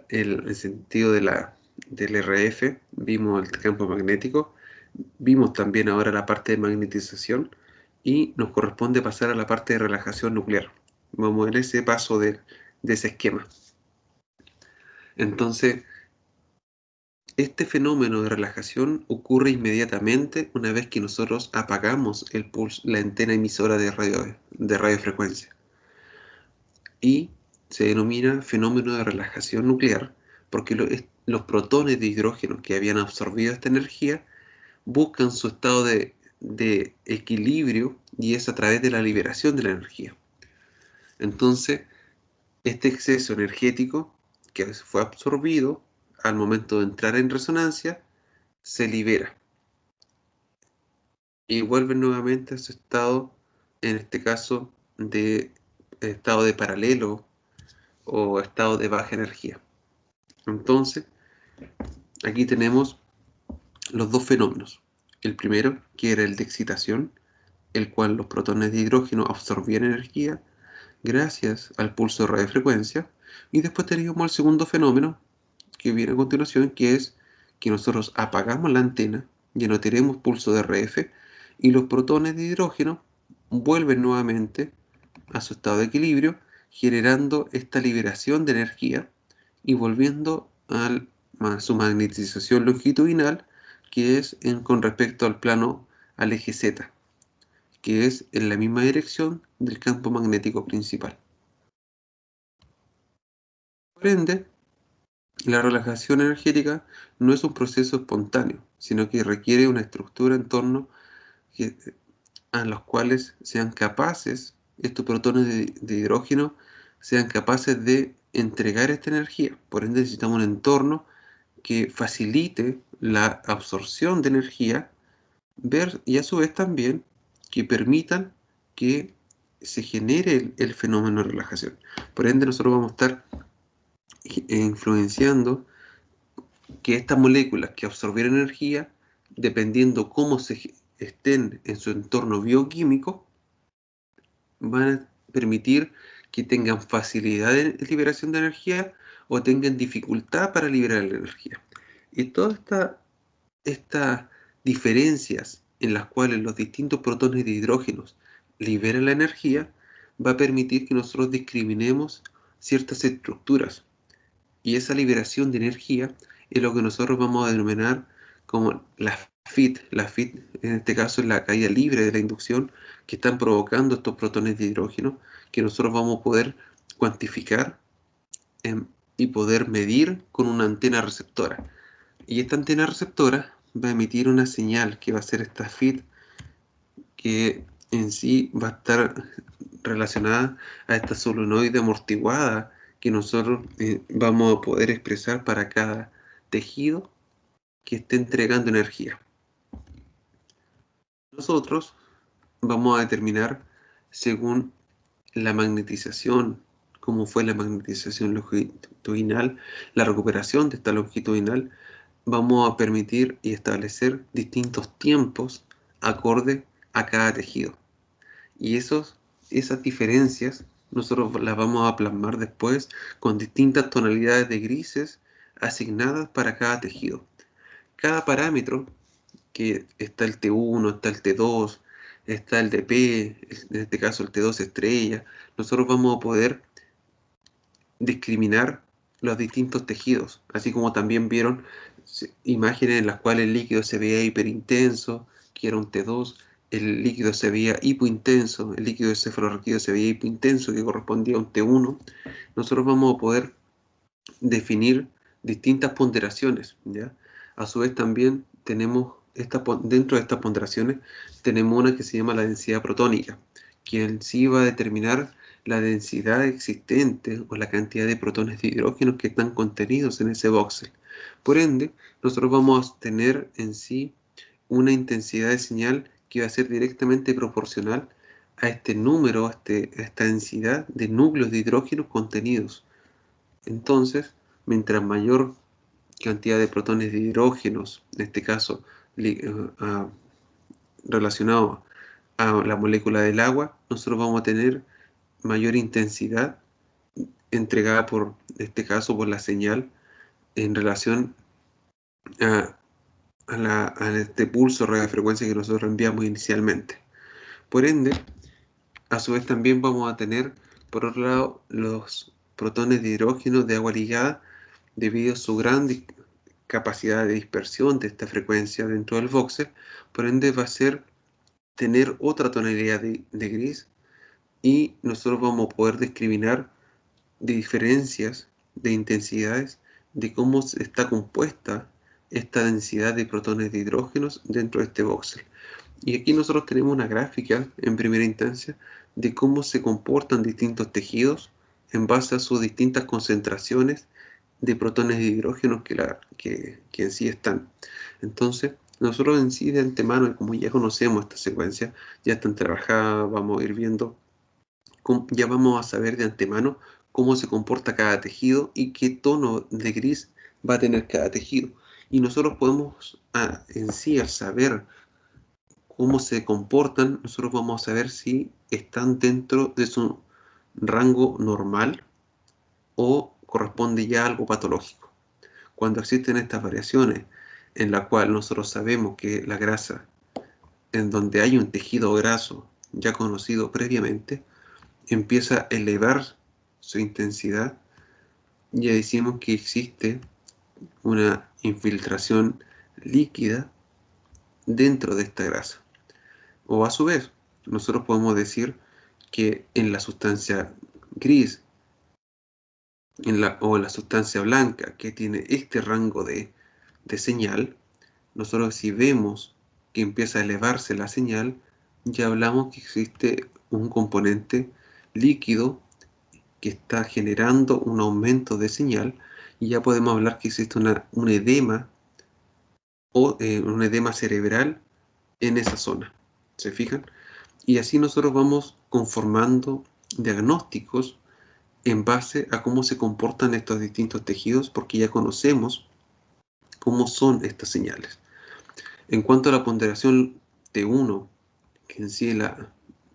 el sentido del RF, vimos el campo magnético, vimos también ahora la parte de magnetización y nos corresponde pasar a la parte de relajación nuclear. Vamos en ese paso de ese esquema. Entonces, Este fenómeno de relajación ocurre inmediatamente una vez que nosotros apagamos la antena emisora de radiofrecuencia, y se denomina fenómeno de relajación nuclear porque los protones de hidrógeno que habían absorbido esta energía buscan su estado de equilibrio, y es a través de la liberación de la energía. Entonces, este exceso energético que fue absorbido al momento de entrar en resonancia se libera y vuelve nuevamente a su estado, en este caso, de estado de paralelo o estado de baja energía. Entonces, aquí tenemos los dos fenómenos. El primero, que era el de excitación, el cual los protones de hidrógeno absorbían energía gracias al pulso de radiofrecuencia, y después teníamos el segundo fenómeno, que viene a continuación, que es que nosotros apagamos la antena, ya no tenemos pulso de RF, y los protones de hidrógeno vuelven nuevamente a su estado de equilibrio, generando esta liberación de energía y volviendo a su magnetización longitudinal, que es con respecto al eje Z, que es en la misma dirección del campo magnético principal. Por ende, la relajación energética no es un proceso espontáneo, sino que requiere una estructura en torno a los cuales sean capaces, estos protones de hidrógeno, sean capaces de entregar esta energía. Por ende, necesitamos un entorno que facilite la absorción de energía, y a su vez también que permitan que se genere el fenómeno de relajación. Por ende, nosotros vamos a estar influenciando que estas moléculas que absorbieron energía, dependiendo cómo estén en su entorno bioquímico, van a permitir que tengan facilidad de liberación de energía o tengan dificultad para liberar la energía. Y todas estas diferencias en las cuales los distintos protones de hidrógenos liberan la energía va a permitir que nosotros discriminemos ciertas estructuras. Y esa liberación de energía es lo que nosotros vamos a denominar como la FIT. La FIT, en este caso, es la caída libre de la inducción que están provocando estos protones de hidrógeno, que nosotros vamos a poder cuantificar y poder medir con una antena receptora. Y esta antena receptora va a emitir una señal que va a ser esta FIT, que en sí va a estar relacionada a esta solenoide amortiguada que nosotros vamos a poder expresar para cada tejido que esté entregando energía. Nosotros vamos a determinar, según la magnetización, cómo fue la magnetización longitudinal, la recuperación de esta longitudinal, vamos a permitir y establecer distintos tiempos acorde a cada tejido. Y esas diferencias nosotros las vamos a plasmar después con distintas tonalidades de grises asignadas para cada tejido. Cada parámetro, que está el T1, está el T2, está el DP, en este caso el T2 estrella, nosotros vamos a poder discriminar los distintos tejidos, así como también vieron imágenes en las cuales el líquido se veía hiperintenso, que era un T2, el líquido se veía hipointenso, el líquido de cefalorraquídeo se veía hipointenso, que correspondía a un T1. Nosotros vamos a poder definir distintas ponderaciones, ¿ya? A su vez también tenemos, dentro de estas ponderaciones, tenemos una que se llama la densidad protónica, que en sí va a determinar la densidad existente o la cantidad de protones de hidrógeno que están contenidos en ese voxel. Por ende, nosotros vamos a tener en sí una intensidad de señal que va a ser directamente proporcional a este número, a esta densidad de núcleos de hidrógeno contenidos. Entonces, mientras mayor cantidad de protones de hidrógenos, en este caso relacionado a la molécula del agua, nosotros vamos a tener mayor intensidad entregada por, en este caso, por la señal en relación a este pulso radiofrecuencia que nosotros enviamos inicialmente. Por ende, a su vez también vamos a tener, por otro lado, los protones de hidrógeno de agua ligada, debido a su gran capacidad de dispersión de esta frecuencia dentro del voxel, por ende va a tener otra tonalidad de gris, y nosotros vamos a poder discriminar de diferencias de intensidades de cómo está compuesta esta densidad de protones de hidrógenos dentro de este voxel. Y aquí nosotros tenemos una gráfica en primera instancia de cómo se comportan distintos tejidos en base a sus distintas concentraciones de protones de hidrógeno que en sí están. Entonces, nosotros en sí de antemano, como ya conocemos esta secuencia, ya están trabajadas, vamos a ir viendo, ya vamos a saber de antemano cómo se comporta cada tejido y qué tono de gris va a tener cada tejido. Y nosotros podemos, en sí, al saber cómo se comportan, nosotros vamos a saber si están dentro de su rango normal o corresponde ya a algo patológico. Cuando existen estas variaciones en la cual nosotros sabemos que la grasa, en donde hay un tejido graso ya conocido previamente, empieza a elevar su intensidad, ya decimos que existe una infiltración líquida dentro de esta grasa. O a su vez, nosotros podemos decir que en la sustancia gris o en la sustancia blanca que tiene este rango de señal, nosotros si vemos que empieza a elevarse la señal, ya hablamos que existe un componente líquido que está generando un aumento de señal, y ya podemos hablar que existe un edema o un edema cerebral en esa zona. ¿Se fijan? Y así nosotros vamos conformando diagnósticos en base a cómo se comportan estos distintos tejidos, porque ya conocemos cómo son estas señales. En cuanto a la ponderación T1, que en sí es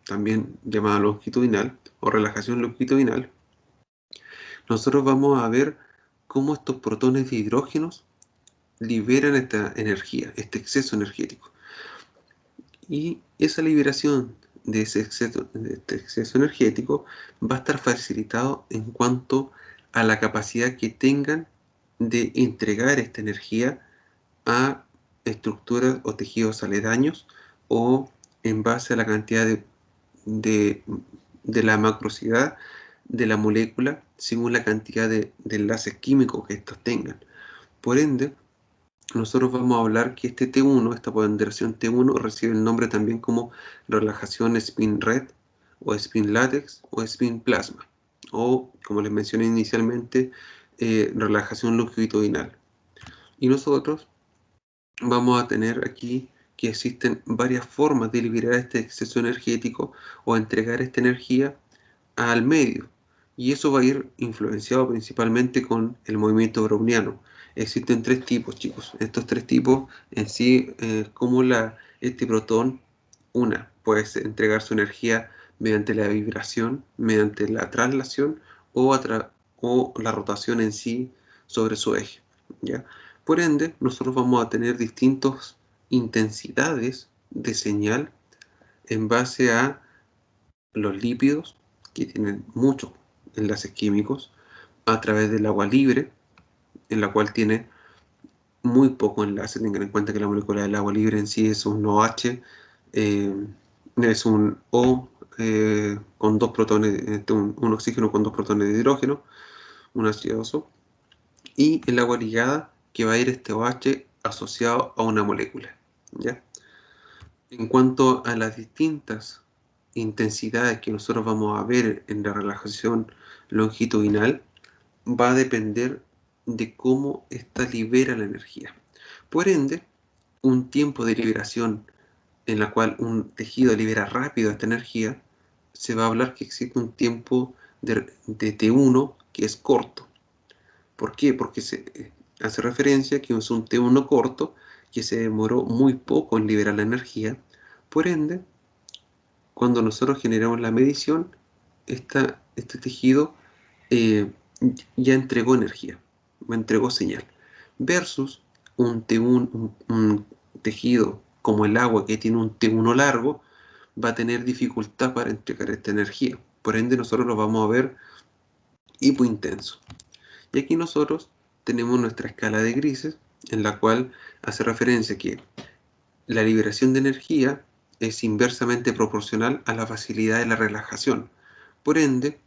también llamada longitudinal o relajación longitudinal, nosotros vamos a ver cómo estos protones de hidrógenos liberan esta energía, este exceso energético. Y esa liberación de este exceso energético va a estar facilitado en cuanto a la capacidad que tengan de entregar esta energía a estructuras o tejidos aledaños, o en base a la cantidad de la macrosidad de la molécula según la cantidad de enlaces químicos que estos tengan. Por ende, nosotros vamos a hablar que este T1, esta ponderación T1, recibe el nombre también como relajación spin red, o spin látex, o spin plasma, o como les mencioné inicialmente, relajación longitudinal. Y nosotros vamos a tener aquí que existen varias formas de liberar este exceso energético o entregar esta energía al medio, y eso va a ir influenciado principalmente con el movimiento browniano. Existen tres tipos, chicos. Estos tres tipos en sí, como este protón, puede entregar su energía mediante la vibración, mediante la traslación o la rotación en sí sobre su eje, ¿ya? Por ende, nosotros vamos a tener distintas intensidades de señal en base a los lípidos, que tienen muchos enlaces químicos, a través del agua libre, en la cual tiene muy poco enlace. Tengan en cuenta que la molécula del agua libre en sí es un OH, es un O con dos protones, un oxígeno con dos protones de hidrógeno, un H2O, y el agua ligada, que va a ir este OH asociado a una molécula, ¿ya? En cuanto a las distintas intensidades que nosotros vamos a ver en la relajación longitudinal, va a depender de cómo ésta libera la energía. Por ende, un tiempo de liberación en la cual un tejido libera rápido esta energía, se va a hablar que existe un tiempo de T1 que es corto. ¿Por qué? Porque se hace referencia que es un T1 corto que se demoró muy poco en liberar la energía. Por ende, cuando nosotros generamos la medición, este tejido ya entregó energía, entregó señal, versus un tejido como el agua, que tiene un T1 largo, va a tener dificultad para entregar esta energía. Por ende, nosotros lo vamos a ver hipointenso. Y aquí nosotros tenemos nuestra escala de grises, en la cual hace referencia a que la liberación de energía es inversamente proporcional a la facilidad de la relajación. Por ende,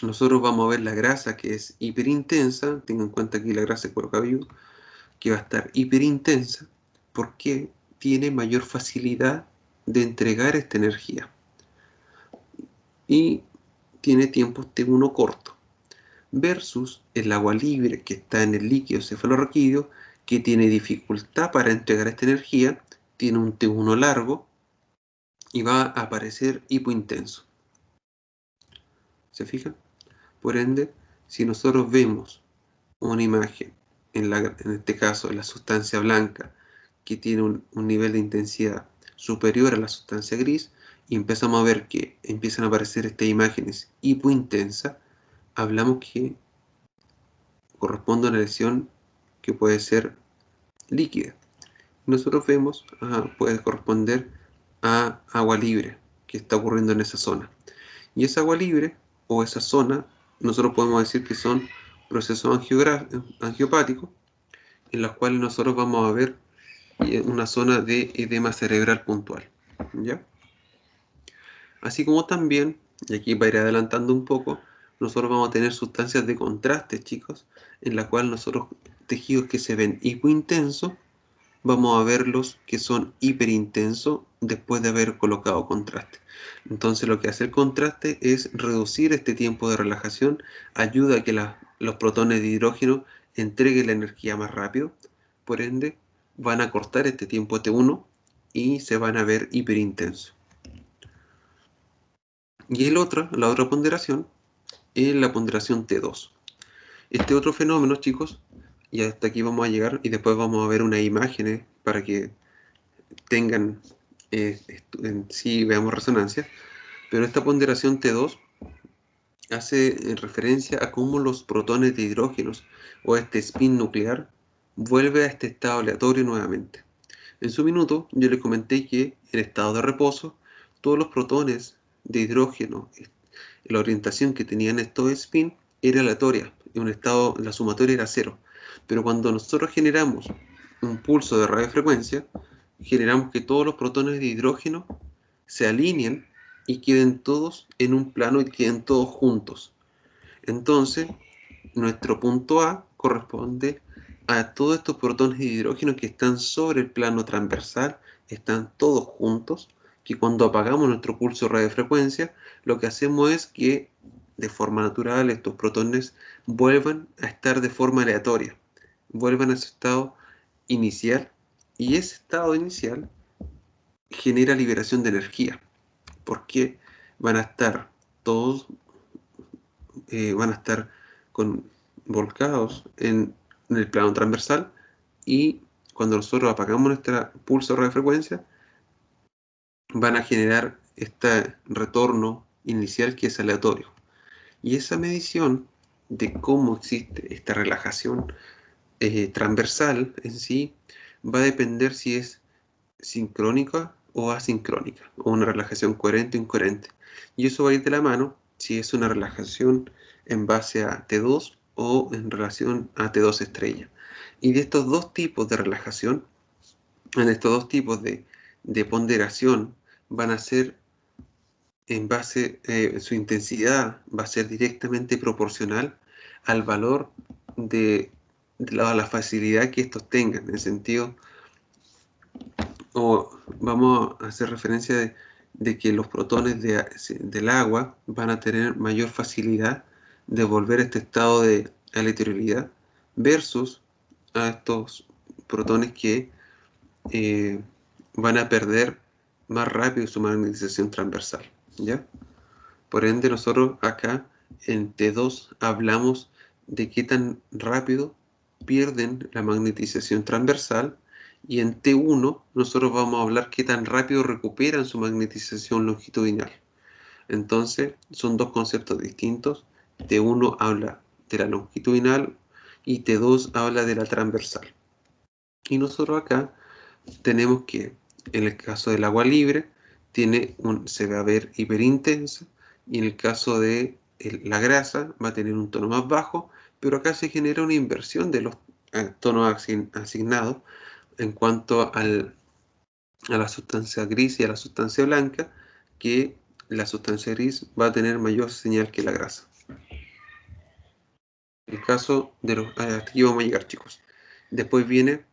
nosotros vamos a ver la grasa que es hiperintensa, tengan en cuenta aquí la grasa de cuero cabelludo, que va a estar hiperintensa porque tiene mayor facilidad de entregar esta energía y tiene tiempos T1 corto, versus el agua libre que está en el líquido cefalorraquídeo, que tiene dificultad para entregar esta energía, tiene un T1 largo y va a aparecer hipointenso. ¿Se fijan? Por ende, si nosotros vemos una imagen, en este caso la sustancia blanca, que tiene un nivel de intensidad superior a la sustancia gris, y empezamos a ver que empiezan a aparecer estas imágenes hipointensas, hablamos que corresponde a una lesión que puede ser líquida. Nosotros vemos, puede corresponder a agua libre que está ocurriendo en esa zona. Y esa agua libre o esa zona, nosotros podemos decir que son procesos angiopáticos en los cuales nosotros vamos a ver una zona de edema cerebral puntual, ¿ya? Así como también, y aquí para ir adelantando un poco, nosotros vamos a tener sustancias de contraste, chicos, en la cual nosotros, tejidos que se ven hipointensos, vamos a verlos que son hiperintensos después de haber colocado contraste. Entonces lo que hace el contraste es reducir este tiempo de relajación, ayuda a que los protones de hidrógeno entreguen la energía más rápido, por ende van a cortar este tiempo T1 y se van a ver hiperintensos. Y la otra ponderación es la ponderación T2. Este otro fenómeno, chicos, y hasta aquí vamos a llegar y después vamos a ver unas imágenes para que tengan en sí veamos resonancia, pero esta ponderación T2 hace referencia a cómo los protones de hidrógenos o este spin nuclear vuelve a este estado aleatorio nuevamente. En su minuto yo les comenté que en estado de reposo todos los protones de hidrógeno, la orientación que tenían estos spin era aleatoria, en un estado, la sumatoria era 0, pero cuando nosotros generamos un pulso de radiofrecuencia, generamos que todos los protones de hidrógeno se alineen y queden todos en un plano y queden todos juntos. Entonces, nuestro punto A corresponde a todos estos protones de hidrógeno que están sobre el plano transversal, están todos juntos, que cuando apagamos nuestro pulso de radiofrecuencia, lo que hacemos es que de forma natural estos protones vuelvan a estar de forma aleatoria, vuelvan a su estado inicial, y ese estado inicial genera liberación de energía, porque van a estar todos, van a estar volcados en el plano transversal, y cuando nosotros apagamos nuestra pulso de radiofrecuencia, van a generar este retorno inicial que es aleatorio. Y esa medición de cómo existe esta relajación transversal en sí va a depender si es sincrónica o asincrónica, o una relajación coherente o incoherente. Y eso va a ir de la mano si es una relajación en base a T2 o en relación a T2 estrella. Y de estos dos tipos de relajación, en estos dos tipos de ponderación, van a ser en base, su intensidad va a ser directamente proporcional al valor de la facilidad que estos tengan, en el sentido, o vamos a hacer referencia de que los protones del agua van a tener mayor facilidad de volver a este estado de aleatoriedad versus a estos protones que van a perder más rápido su magnetización transversal, ¿ya? Por ende, nosotros acá en T2 hablamos de qué tan rápido pierden la magnetización transversal, y en T1 nosotros vamos a hablar qué tan rápido recuperan su magnetización longitudinal. Entonces, son dos conceptos distintos. T1 habla de la longitudinal y T2 habla de la transversal. Y nosotros acá tenemos que, en el caso del agua libre, se va a ver hiperintensa, y en el caso de la grasa va a tener un tono más bajo, pero acá se genera una inversión de tono asignado en cuanto a la sustancia gris y a la sustancia blanca, que la sustancia gris va a tener mayor señal que la grasa. En el caso de los... hasta aquí vamos a llegar, chicos. Después viene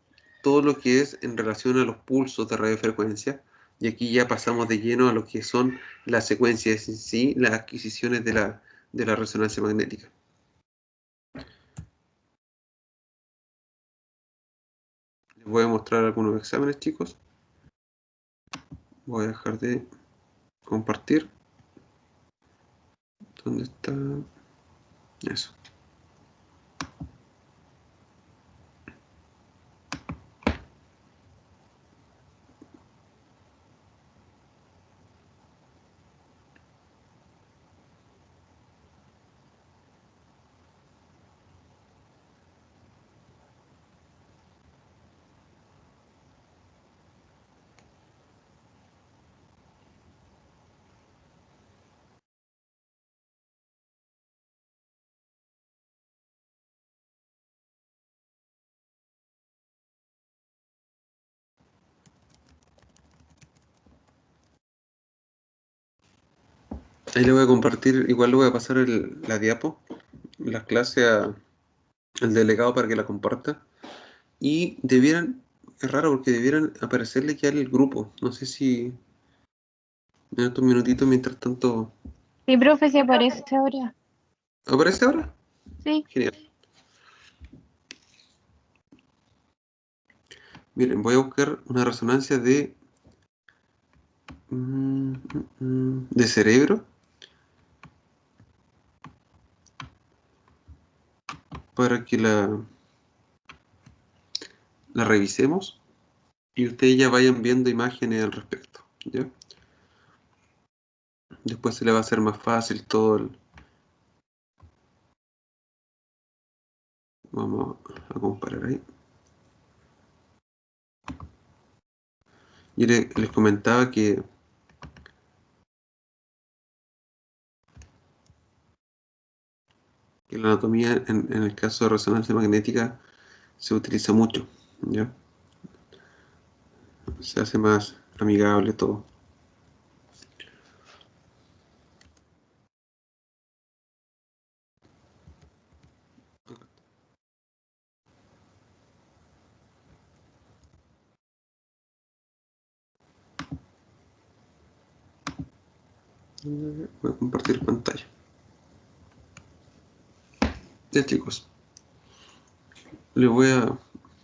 todo lo que es en relación a los pulsos de radiofrecuencia, y aquí ya pasamos de lleno a lo que son las secuencias en sí, las adquisiciones de la resonancia magnética. Les voy a mostrar algunos exámenes, chicos. Voy a dejar de compartir. ¿Dónde está? Eso. Ahí le voy a compartir, igual le voy a pasar la diapo, la clase al delegado para que la comparta. Y debieran, es raro porque debieran aparecerle ya el grupo. No sé si en estos minutitos mientras tanto. Sí, profe, si aparece ahora. ¿Aparece ahora? Sí. Genial. Miren, voy a buscar una resonancia de cerebro para que la revisemos y ustedes ya vayan viendo imágenes al respecto, ¿ya? Después se le va a hacer más fácil todo Vamos a comparar ahí. Y les comentaba que la anatomía en el caso de resonancia magnética se utiliza mucho, ¿ya? Se hace más amigable todo. Voy a compartir pantalla. Ya, chicos, les voy a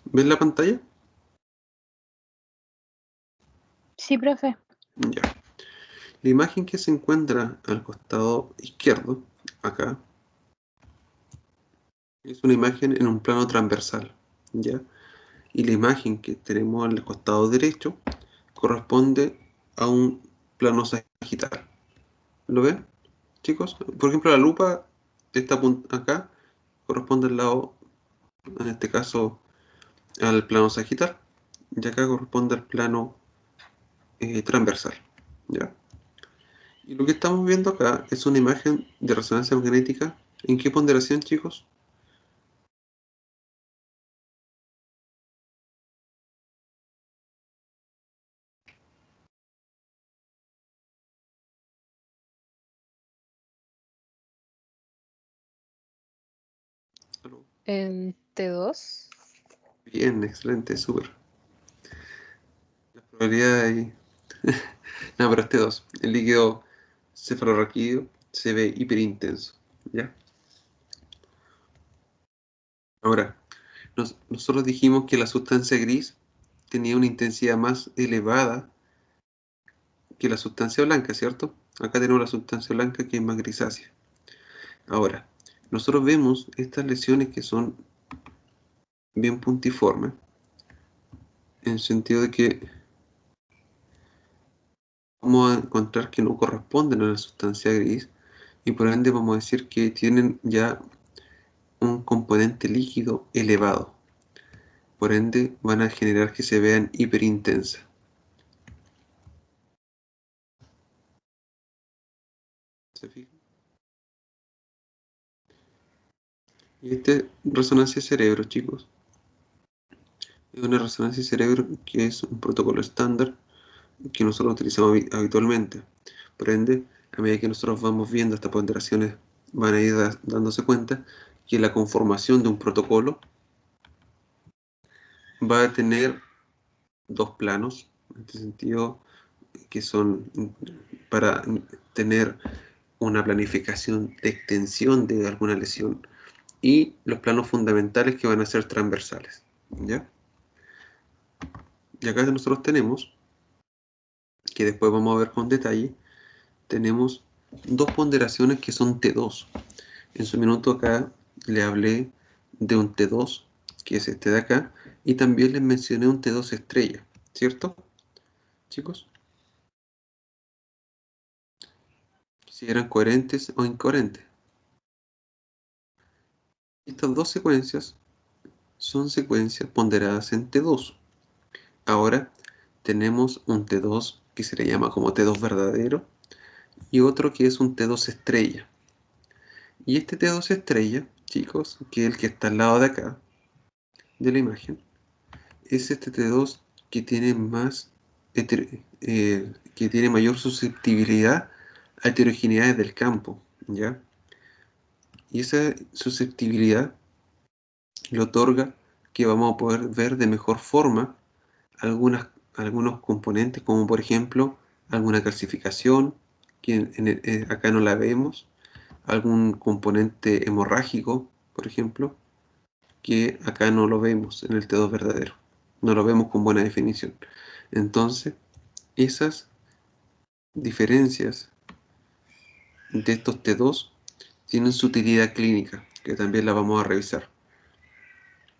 ver la pantalla. Sí, profe. Ya. La imagen que se encuentra al costado izquierdo, acá, es una imagen en un plano transversal, ¿ya? Y la imagen que tenemos al costado derecho corresponde a un plano sagital. ¿Lo ven, chicos? Por ejemplo, la lupa está acá, corresponde al lado, en este caso, al plano sagital, y acá corresponde al plano transversal, ¿ya? Y lo que estamos viendo acá es una imagen de resonancia magnética. ¿En qué ponderación, chicos? En T2. Bien, excelente, súper. La probabilidad ahí. No, pero este 2. El líquido cefalorraquídeo se ve hiperintenso, ¿ya? Ahora, nosotros dijimos que la sustancia gris tenía una intensidad más elevada que la sustancia blanca, ¿cierto? Acá tenemos la sustancia blanca que es más grisácea. Ahora, nosotros vemos estas lesiones que son bien puntiformes, en el sentido de que vamos a encontrar que no corresponden a la sustancia gris y por ende vamos a decir que tienen ya un componente líquido elevado. Por ende van a generar que se vean hiperintensas. ¿Se fijan? Y esta es resonancia de cerebro, chicos. Es una resonancia de cerebro que es un protocolo estándar que nosotros utilizamos habitualmente. Por ende, a medida que nosotros vamos viendo estas ponderaciones, van a ir dándose cuenta que la conformación de un protocolo va a tener dos planos, en este sentido, que son para tener una planificación de extensión de alguna lesión y los planos fundamentales que van a ser transversales, ¿ya? Y acá nosotros tenemos, que después vamos a ver con detalle, tenemos dos ponderaciones que son T2. En su minuto acá le hablé de un T2, que es este de acá, y también les mencioné un T2 estrella, ¿cierto, chicos? Si eran coherentes o incoherentes. Estas dos secuencias son secuencias ponderadas en T2. Ahora tenemos un T2 que se le llama como T2 verdadero y otro que es un T2 estrella. Y este T2 estrella, chicos, que es el que está al lado de acá, de la imagen, es este T2 que tiene que tiene mayor susceptibilidad a heterogeneidades del campo, ¿ya? Y esa susceptibilidad le otorga que vamos a poder ver de mejor forma algunos componentes, como por ejemplo alguna calcificación, que acá no la vemos, algún componente hemorrágico, por ejemplo, que acá no lo vemos en el T2 verdadero, no lo vemos con buena definición. Entonces, esas diferencias de estos T2 tienen su utilidad clínica, que también la vamos a revisar.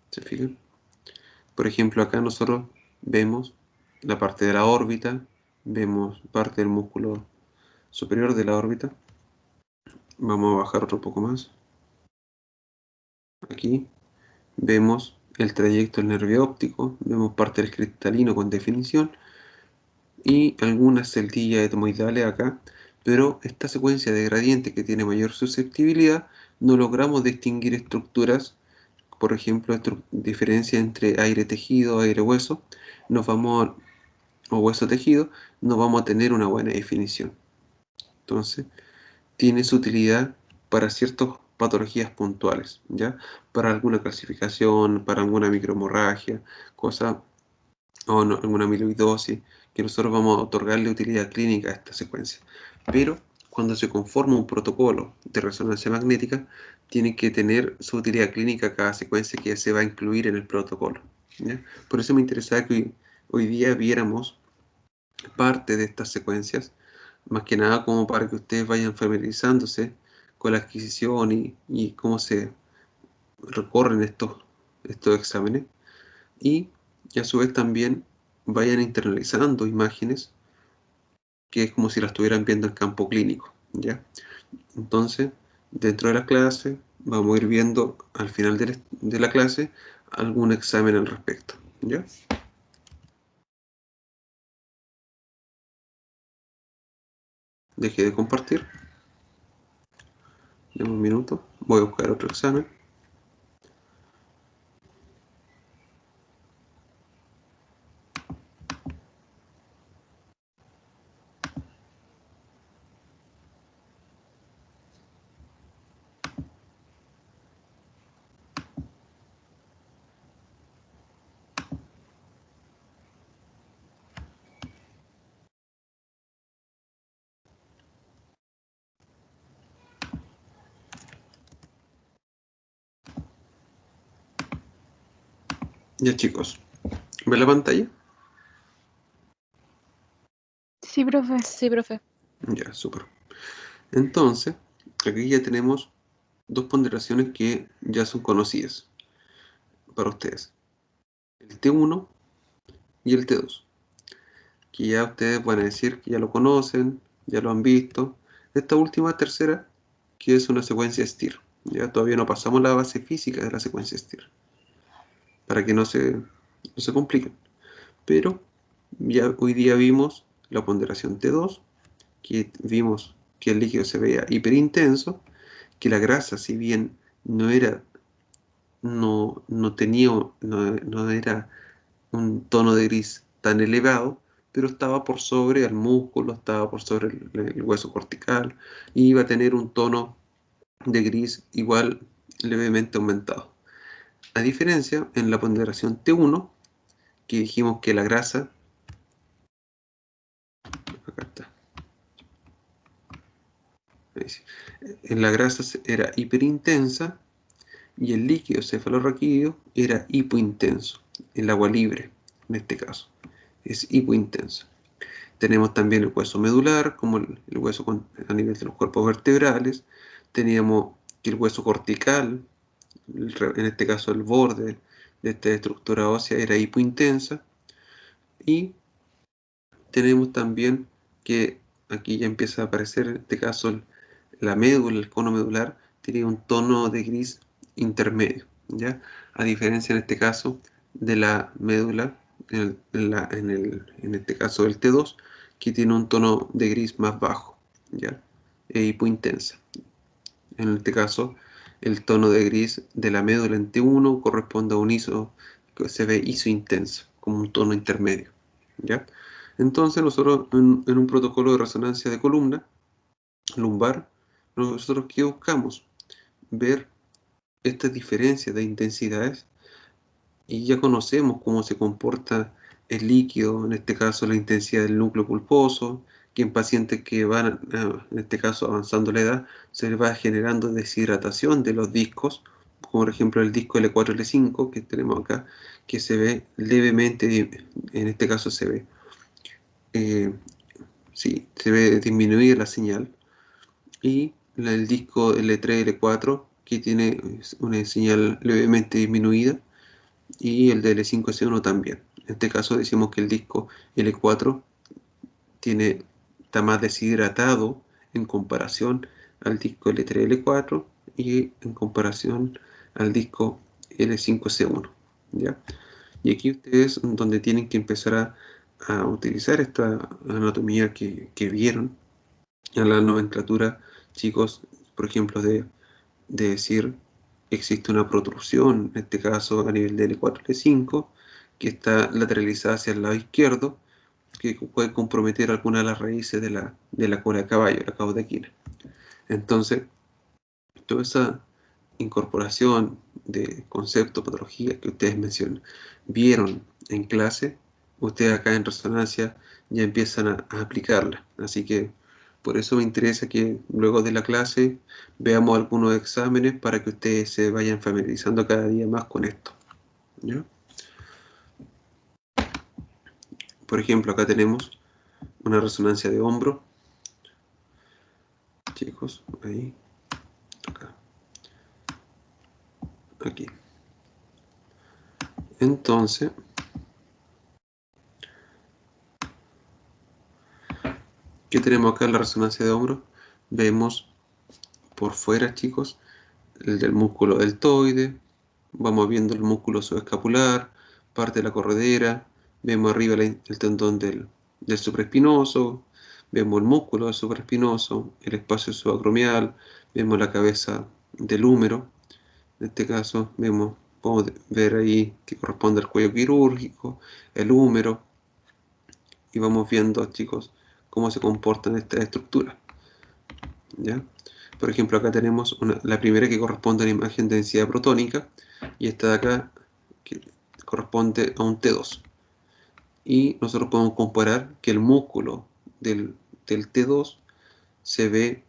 ¿Se fijan? Por ejemplo, acá nosotros vemos la parte de la órbita, vemos parte del músculo superior de la órbita. Vamos a bajar otro poco más. Aquí vemos el trayecto del nervio óptico, vemos parte del cristalino con definición y algunas celdillas etmoidales acá, pero esta secuencia de gradiente que tiene mayor susceptibilidad no logramos distinguir estructuras, por ejemplo, diferencia entre aire-tejido, aire-hueso, o hueso-tejido, no vamos a tener una buena definición. Entonces, tiene su utilidad para ciertas patologías puntuales, ¿ya? Para alguna clasificación, para alguna microhemorragia, cosa, o no, alguna amiloidosis, que nosotros vamos a otorgarle utilidad clínica a esta secuencia. Pero cuando se conforma un protocolo de resonancia magnética, tiene que tener su utilidad clínica cada secuencia que se va a incluir en el protocolo, ¿ya? Por eso me interesaba que hoy día viéramos parte de estas secuencias, más que nada como para que ustedes vayan familiarizándose con la adquisición y cómo se recorren estos exámenes y a su vez también vayan internalizando imágenes que es como si las estuvieran viendo en campo clínico, ¿ya? Entonces, dentro de la clase vamos a ir viendo al final de la clase algún examen al respecto, ¿ya? Deje de compartir. Dame un minuto. Voy a buscar otro examen. Ya chicos, ¿ven la pantalla? Sí, profe. Sí, profe. Ya, súper. Entonces, aquí ya tenemos dos ponderaciones que ya son conocidas para ustedes. El T1 y el T2. Que ya ustedes van a decir que ya lo conocen, ya lo han visto. Esta última tercera, que es una secuencia STIR. Ya todavía no pasamos la base física de la secuencia STIR. Para que no se compliquen. Pero ya hoy día vimos la ponderación T2, que vimos que el líquido se veía hiperintenso, que la grasa, si bien no era, no tenía, no era un tono de gris tan elevado, pero estaba por sobre el músculo, estaba por sobre el hueso cortical, y iba a tener un tono de gris igual levemente aumentado. A diferencia, en la ponderación T1, que dijimos que la grasa, acá está, en la grasa era hiperintensa y el líquido cefalorraquídeo era hipointenso, el agua libre en este caso, es hipointenso. Tenemos también el hueso medular, como el hueso a nivel de los cuerpos vertebrales. Teníamos que el hueso cortical, en este caso el borde de esta estructura ósea, era hipointensa. Y tenemos también que aquí ya empieza a aparecer, en este caso, la médula, el cono medular, tiene un tono de gris intermedio, ¿ya? A diferencia en este caso de la médula, en este caso del T2, que tiene un tono de gris más bajo, ¿ya? E hipointensa. En este caso, el tono de gris de la médula en T1 corresponde a un ISO que se ve isointenso, como un tono intermedio, ¿ya? Entonces nosotros en un protocolo de resonancia de columna lumbar, nosotros ¿qué buscamos? Ver estas diferencias de intensidades, y ya conocemos cómo se comporta el líquido, en este caso la intensidad del núcleo pulposo, que en pacientes que van, en este caso avanzando la edad, se les va generando deshidratación de los discos, como por ejemplo el disco L4, L5 que tenemos acá, que se ve levemente, en este caso se ve, sí, se ve disminuir la señal, y el disco L3, L4 que tiene una señal levemente disminuida, y el de L5S1 también. En este caso decimos que el disco L4 está más deshidratado en comparación al disco L3, L4 y en comparación al disco L5S1, ¿ya? Y aquí ustedes donde tienen que empezar a utilizar esta anatomía que vieron en la nomenclatura, chicos, por ejemplo, de decir existe una protrusión, en este caso a nivel de L4, L5, que está lateralizada hacia el lado izquierdo, que puede comprometer alguna de las raíces de la cola de caballo, la caudequina. Entonces, toda esa incorporación de concepto, patología que ustedes mencionan, vieron en clase, ustedes acá en resonancia ya empiezan a aplicarla. Así que por eso me interesa que luego de la clase veamos algunos exámenes para que ustedes se vayan familiarizando cada día más con esto, ¿ya? Por ejemplo, acá tenemos una resonancia de hombro, chicos, ahí, acá, aquí. Entonces, ¿qué tenemos acá en la resonancia de hombro? Vemos por fuera, chicos, el del músculo deltoide, vamos viendo el músculo subescapular, parte de la corredera, vemos arriba el tendón del supraespinoso, vemos el músculo del supraespinoso, el espacio subacromial, vemos la cabeza del húmero, en este caso podemos ver ahí que corresponde al cuello quirúrgico, el húmero, y vamos viendo, chicos, cómo se comportan estas estructuras, ¿ya? Por ejemplo, acá tenemos la primera que corresponde a una imagen de densidad protónica, y esta de acá que corresponde a un T2. Y nosotros podemos comparar que el músculo del T2 se ve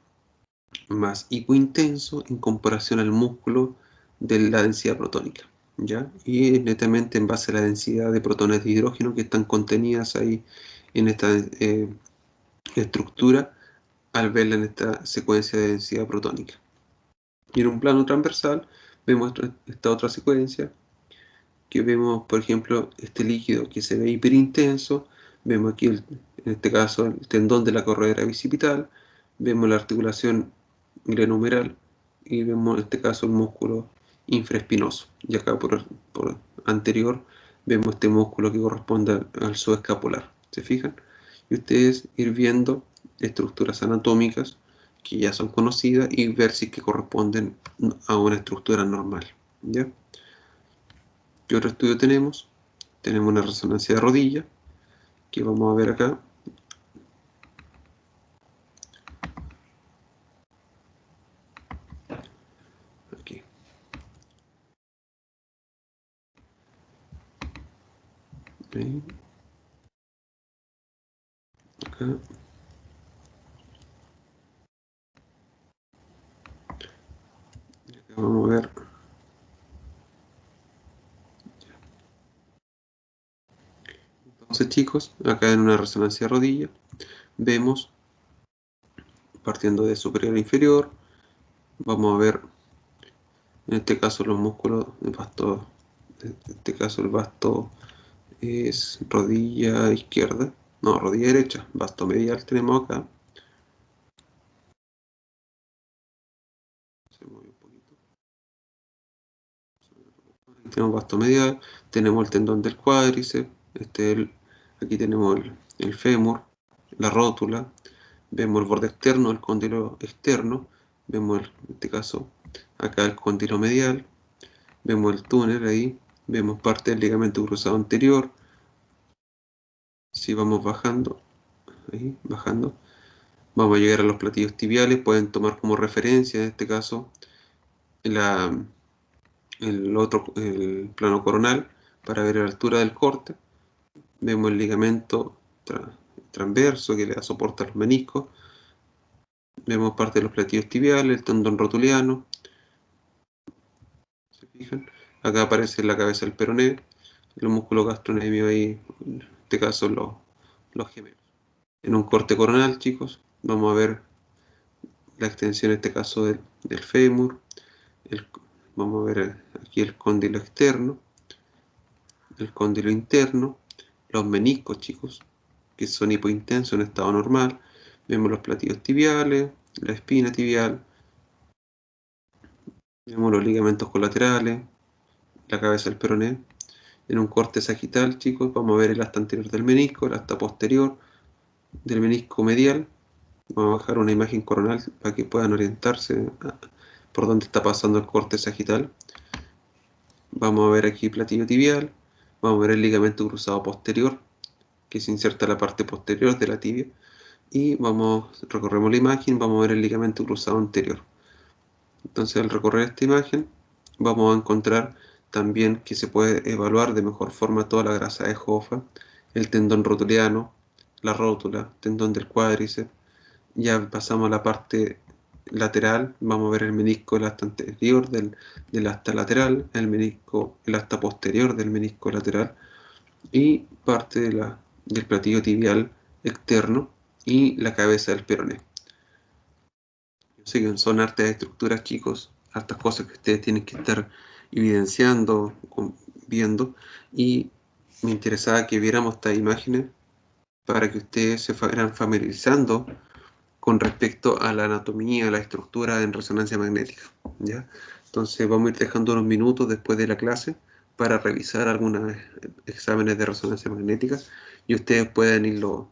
más hipointenso en comparación al músculo de la densidad protónica, ¿ya? Y es netamente en base a la densidad de protones de hidrógeno que están contenidas ahí en esta estructura al verla en esta secuencia de densidad protónica. Y en un plano transversal vemos esta otra secuencia, que vemos, por ejemplo, este líquido que se ve hiperintenso, vemos aquí, en este caso, el tendón de la corredera bicipital, vemos la articulación glenohumeral, y vemos en este caso el músculo infraespinoso. Y acá por anterior vemos este músculo que corresponde al subescapular. ¿Se fijan? Y ustedes ir viendo estructuras anatómicas que ya son conocidas y ver si que corresponden a una estructura normal, ¿ya? ¿Qué otro estudio tenemos? tenemos una resonancia de rodilla, que vamos a ver acá. Aquí. Ahí. Acá. Y acá vamos a ver. Entonces, chicos, acá en una resonancia de rodilla, vemos, partiendo de superior a inferior, vamos a ver, en este caso, los músculos del vasto. En este caso, el vasto es rodilla izquierda, no, rodilla derecha, vasto medial tenemos acá. Se mueve un poquito. Tenemos vasto medial, tenemos el tendón del cuádriceps, aquí tenemos el fémur, la rótula, vemos el borde externo, el cóndilo externo, vemos en este caso acá el cóndilo medial, vemos el túnel ahí, vemos parte del ligamento cruzado anterior. Si vamos bajando, ahí, bajando, vamos a llegar a los platillos tibiales. Pueden tomar como referencia en este caso el plano coronal para ver la altura del corte. Vemos el ligamento transverso que le da soporte a los meniscos. Vemos parte de los platillos tibiales, el tendón rotuliano. ¿Se fijan? Acá aparece la cabeza del peroné, el músculo gastrocnemio ahí, en este caso los gemelos. En un corte coronal, chicos, vamos a ver la extensión en este caso del fémur. Vamos a ver aquí el cóndilo externo, el cóndilo interno, los meniscos, chicos, que son hipointensos en estado normal. Vemos los platillos tibiales, la espina tibial, vemos los ligamentos colaterales, la cabeza del peroné. En un corte sagital, chicos, vamos a ver el asta anterior del menisco, el asta posterior del menisco medial. Vamos a bajar una imagen coronal para que puedan orientarse por dónde está pasando el corte sagital. Vamos a ver aquí platillo tibial, vamos a ver el ligamento cruzado posterior, que se inserta en la parte posterior de la tibia, y recorremos la imagen, vamos a ver el ligamento cruzado anterior. Entonces, al recorrer esta imagen, vamos a encontrar también que se puede evaluar de mejor forma toda la grasa de Hoffa, el tendón rotuliano, la rótula, tendón del cuádriceps. Ya pasamos a la parte lateral, vamos a ver el menisco, el asta anterior del asta lateral, el asta posterior del menisco lateral, y parte del platillo tibial externo y la cabeza del peroné. Así que son hartas estructuras, chicos, hartas cosas que ustedes tienen que estar evidenciando, viendo, y me interesaba que viéramos estas imágenes para que ustedes se fueran familiarizando con respecto a la anatomía, a la estructura en resonancia magnética, ¿ya? Entonces vamos a ir dejando unos minutos después de la clase para revisar algunos exámenes de resonancia magnética y ustedes pueden irlo,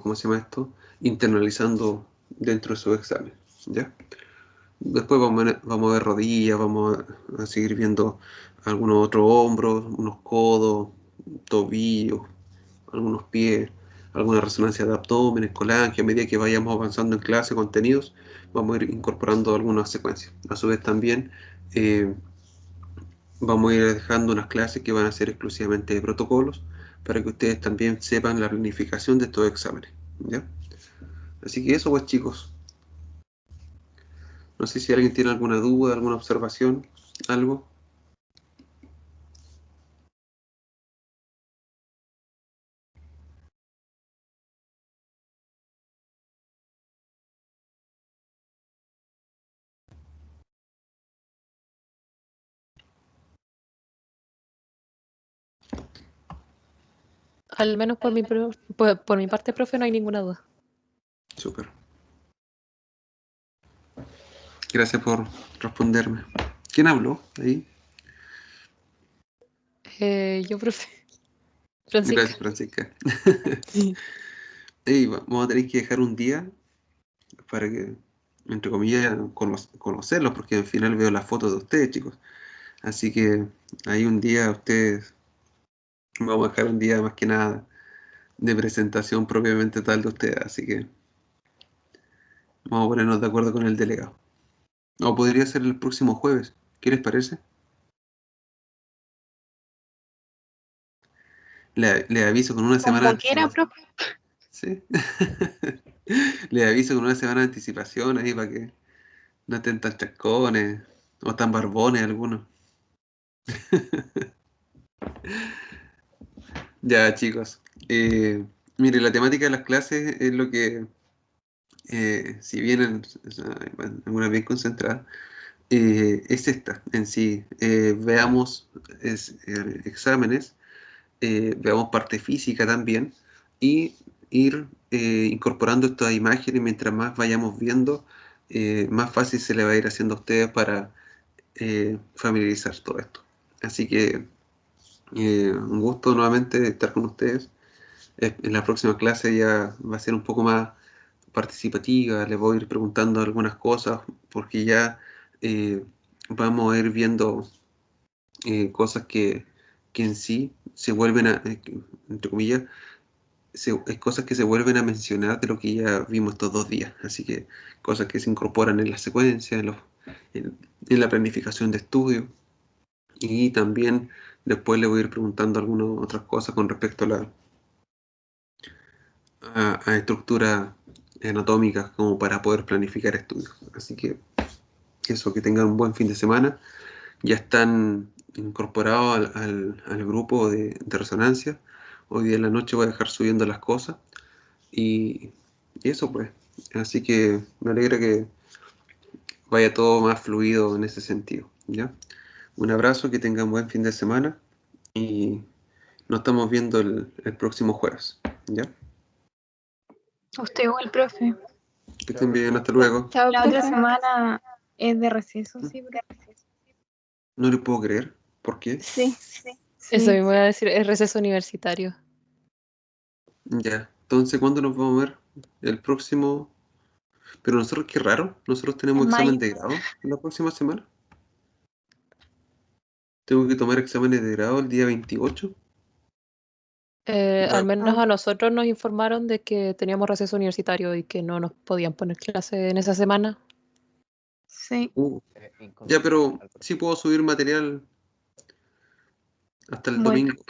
¿cómo se llama esto? Internalizando dentro de su examen, ¿ya? Después vamos a ver rodillas, vamos a seguir viendo algunos otros hombros, unos codos, tobillos, algunos pies, alguna resonancia de abdomen, escolangia. A medida que vayamos avanzando en clase, contenidos, vamos a ir incorporando algunas secuencias. A su vez también vamos a ir dejando unas clases que van a ser exclusivamente de protocolos para que ustedes también sepan la planificación de estos exámenes, ¿ya? Así que eso, pues, chicos. No sé si alguien tiene alguna duda, alguna observación, algo. Al menos por mi parte, profe, no hay ninguna duda. Súper. Gracias por responderme. ¿Quién habló ahí? Yo, profe. Francisca. Gracias, Francisca. Ey, vamos a tener que dejar un día para que, entre comillas, conocerlos, porque al final veo las fotos de ustedes, chicos. Así que ahí un día ustedes Vamos a dejar un día más que nada de presentación propiamente tal de ustedes, así que vamos a ponernos de acuerdo con el delegado. O podría ser el próximo jueves. ¿Qué les parece? Le aviso con una semana de Como quiera, anticipación. profe. ¿Sí? Le aviso con una semana de anticipación ahí para que no estén tan chascones o tan barbones algunos. Ya, chicos. Mire, la temática de las clases es lo que, si bien o sea, algunas bien concentradas, es esta en sí. Veamos exámenes, veamos parte física también y ir incorporando estas imágenes mientras más vayamos viendo, más fácil se le va a ir haciendo a ustedes para familiarizar todo esto. Así que un gusto nuevamente estar con ustedes. En la próxima clase ya va a ser un poco más participativa, les voy a ir preguntando algunas cosas porque ya vamos a ir viendo cosas que en sí se vuelven a, entre comillas, es cosas que se vuelven a mencionar de lo que ya vimos estos 2 días. Así que cosas que se incorporan en la secuencia, en la planificación de estudio. Y también después le voy a ir preguntando algunas otras cosas con respecto a estructuras anatómicas como para poder planificar estudios. Así que eso, que tengan un buen fin de semana. Ya están incorporados al grupo de resonancia. Hoy día en la noche voy a dejar subiendo las cosas. Y eso pues. Así que me alegra que vaya todo más fluido en ese sentido. ¿Ya? Un abrazo, que tengan buen fin de semana y nos estamos viendo el próximo jueves. ¿Ya? Usted igual, profe. Que estén bien, hasta luego. Chao, La otra profe. semana es de receso, sí, profe. No le puedo creer. ¿Por qué? Sí. Eso Sí. mismo voy a decir, es receso universitario. Ya. Entonces, ¿cuándo nos vamos a ver? El próximo. Pero nosotros, qué raro. Nosotros tenemos En examen mayo. de grado la próxima semana. Tengo que tomar exámenes de grado el día 28. Al Da- menos a nosotros nos informaron de que teníamos receso universitario y que no nos podían poner clase en esa semana. Sí. Ya, pero Inconstitucional, profe. sí puedo subir material hasta el Bueno, domingo.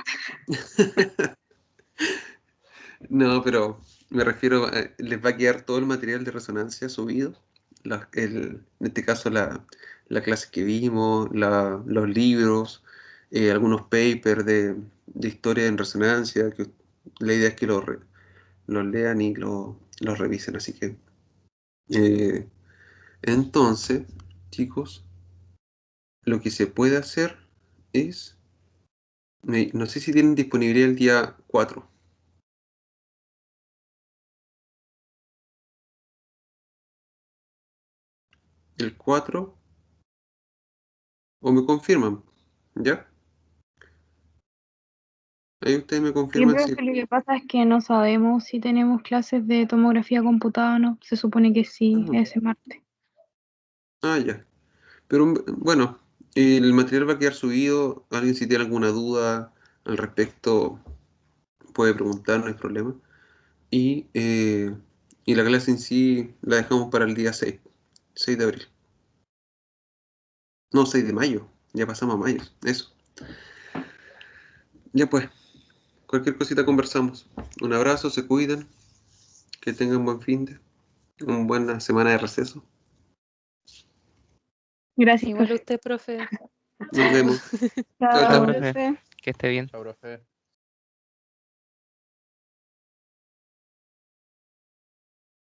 No, pero me refiero, les va a quedar todo el material de resonancia subido. En este caso, la clase que vimos, los libros, algunos papers de historia en resonancia. Que la idea es que los lean y los revisen. Así que, eh, entonces, chicos, lo que se puede hacer es, no sé si tienen disponibilidad el día 4. El 4, o me confirman, ¿ya? Ahí ustedes me sí, confirman si... profe, lo que pasa es que no sabemos si tenemos clases de tomografía computada o no. Se supone que sí, Ah, ese martes. ya. Pero bueno, el material va a quedar subido. Alguien si tiene alguna duda al respecto puede preguntar, no hay problema. Y la clase en sí la dejamos para el día 6 de abril. No, 6 de mayo. Ya pasamos a mayo. Eso. Ya pues, cualquier cosita conversamos. Un abrazo, se cuidan. Que tengan buen una buena semana de receso. Gracias, Igual profe. usted, profe. Nos Chao. vemos. Chao, Chao, Chao. chao. Profe, profe. que esté bien. Chao, profe.